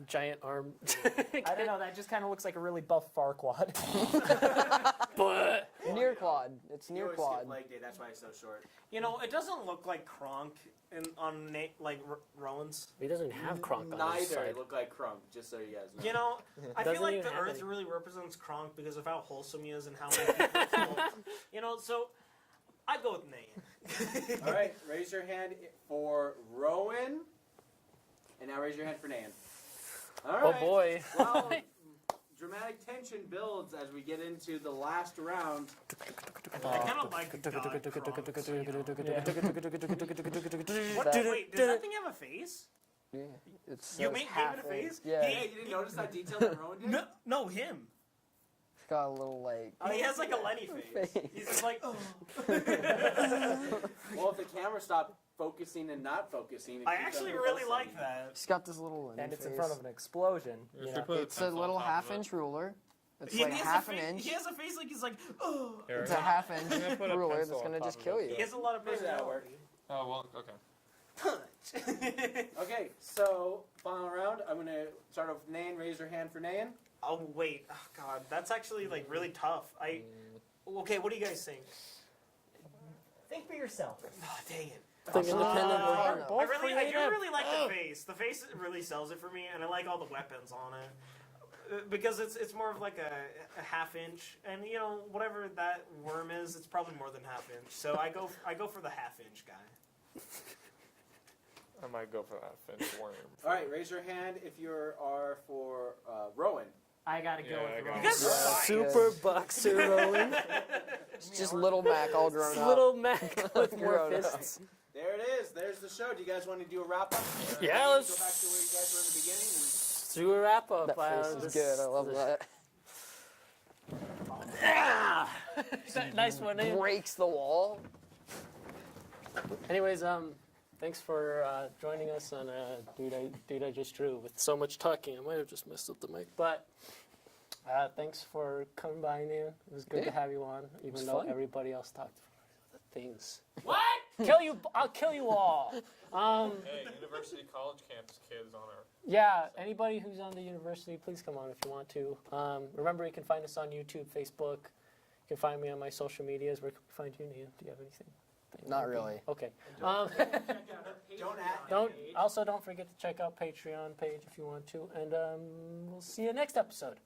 Giant arm. I don't know. That just kind of looks like a really buff Farquaad. But Near quad. It's You near always quad. skip leg day, that's why it's so short. You know, it doesn't look like Kronk on Rowan's. he doesn't have Kronk on Neither his side. look like Crump, just so you guys know. You know, I feel Doesn't like even the have Earth any. really represents Kronk because of how wholesome he is and how many people. You know, so I'd go with Nan. All right, raise your hand for Rowan. And now raise your hand for Nayan. All Oh right. boy. Well, dramatic tension builds as we get into the last round. I kind of like God Kronks, you know. What? That- Wait, does that thing have a face? Yeah, it's You says made half David a a- face? Yeah, Hey, you didn't notice that detail that Rowan did? No, him. it's got a little like. Oh, he has like a Lenny face. Face. He's just like, oh. Well, if the camera stopped focusing and not focusing, I actually really like that. It's got this little. And it's face. in front of an explosion. You know? It's a little half-inch ruler. It's He like has half a an face, inch. He has a face like he's like, oh. It's a half-inch I'm gonna put a ruler pencil that's gonna on just top kill of you. He has a lot of Maybe that'll work. personality. Oh, well, okay. Punch. Okay, so final round. I'm gonna start off with Nain. Raise your hand for Nain. Oh wait, oh god, that's actually like really tough. Okay, what do you guys think? Think for yourself. Oh, dang it. Think independently. I know. I do really like the face. The face really sells it for me, and I like all the weapons on it. Because it's more of like a half inch, and you know whatever that worm is, it's probably more than half inch. So I go for the half inch guy. I might go for that Finch worm. All right, raise your hand if you are for Rowan. I gotta go Yeah, I with got Rowan. You guys Yeah, suck. Super boxer rolling. It's just little Mac all grown up. Little Mac with more Grown up. fists. There it is. There's the show. Do you guys want to do a wrap up? Yeah, Go let's- back to where you guys were in the beginning. Do a wrap up. That face is good. I love that. Nice one, Ian. Breaks the wall. Anyways, thanks for joining us on Dude I Just Drew. With so much talking, I might have just messed up the mic. But thanks for coming by, Nan. It was good to Yeah. have you on, even was though fun. everybody else talked for other things. What? Kill you! I'll kill you all. Hey, University College campus kids on our. Yeah, anybody who's on the university, please come on if you want to. Remember, you can find us on YouTube, Facebook. You can find me on my social medias. Where can we find you, Nan? Do you have anything? Not really. Okay. Don't Don't forget to check out Patreon page if you want to, and we'll see you next episode.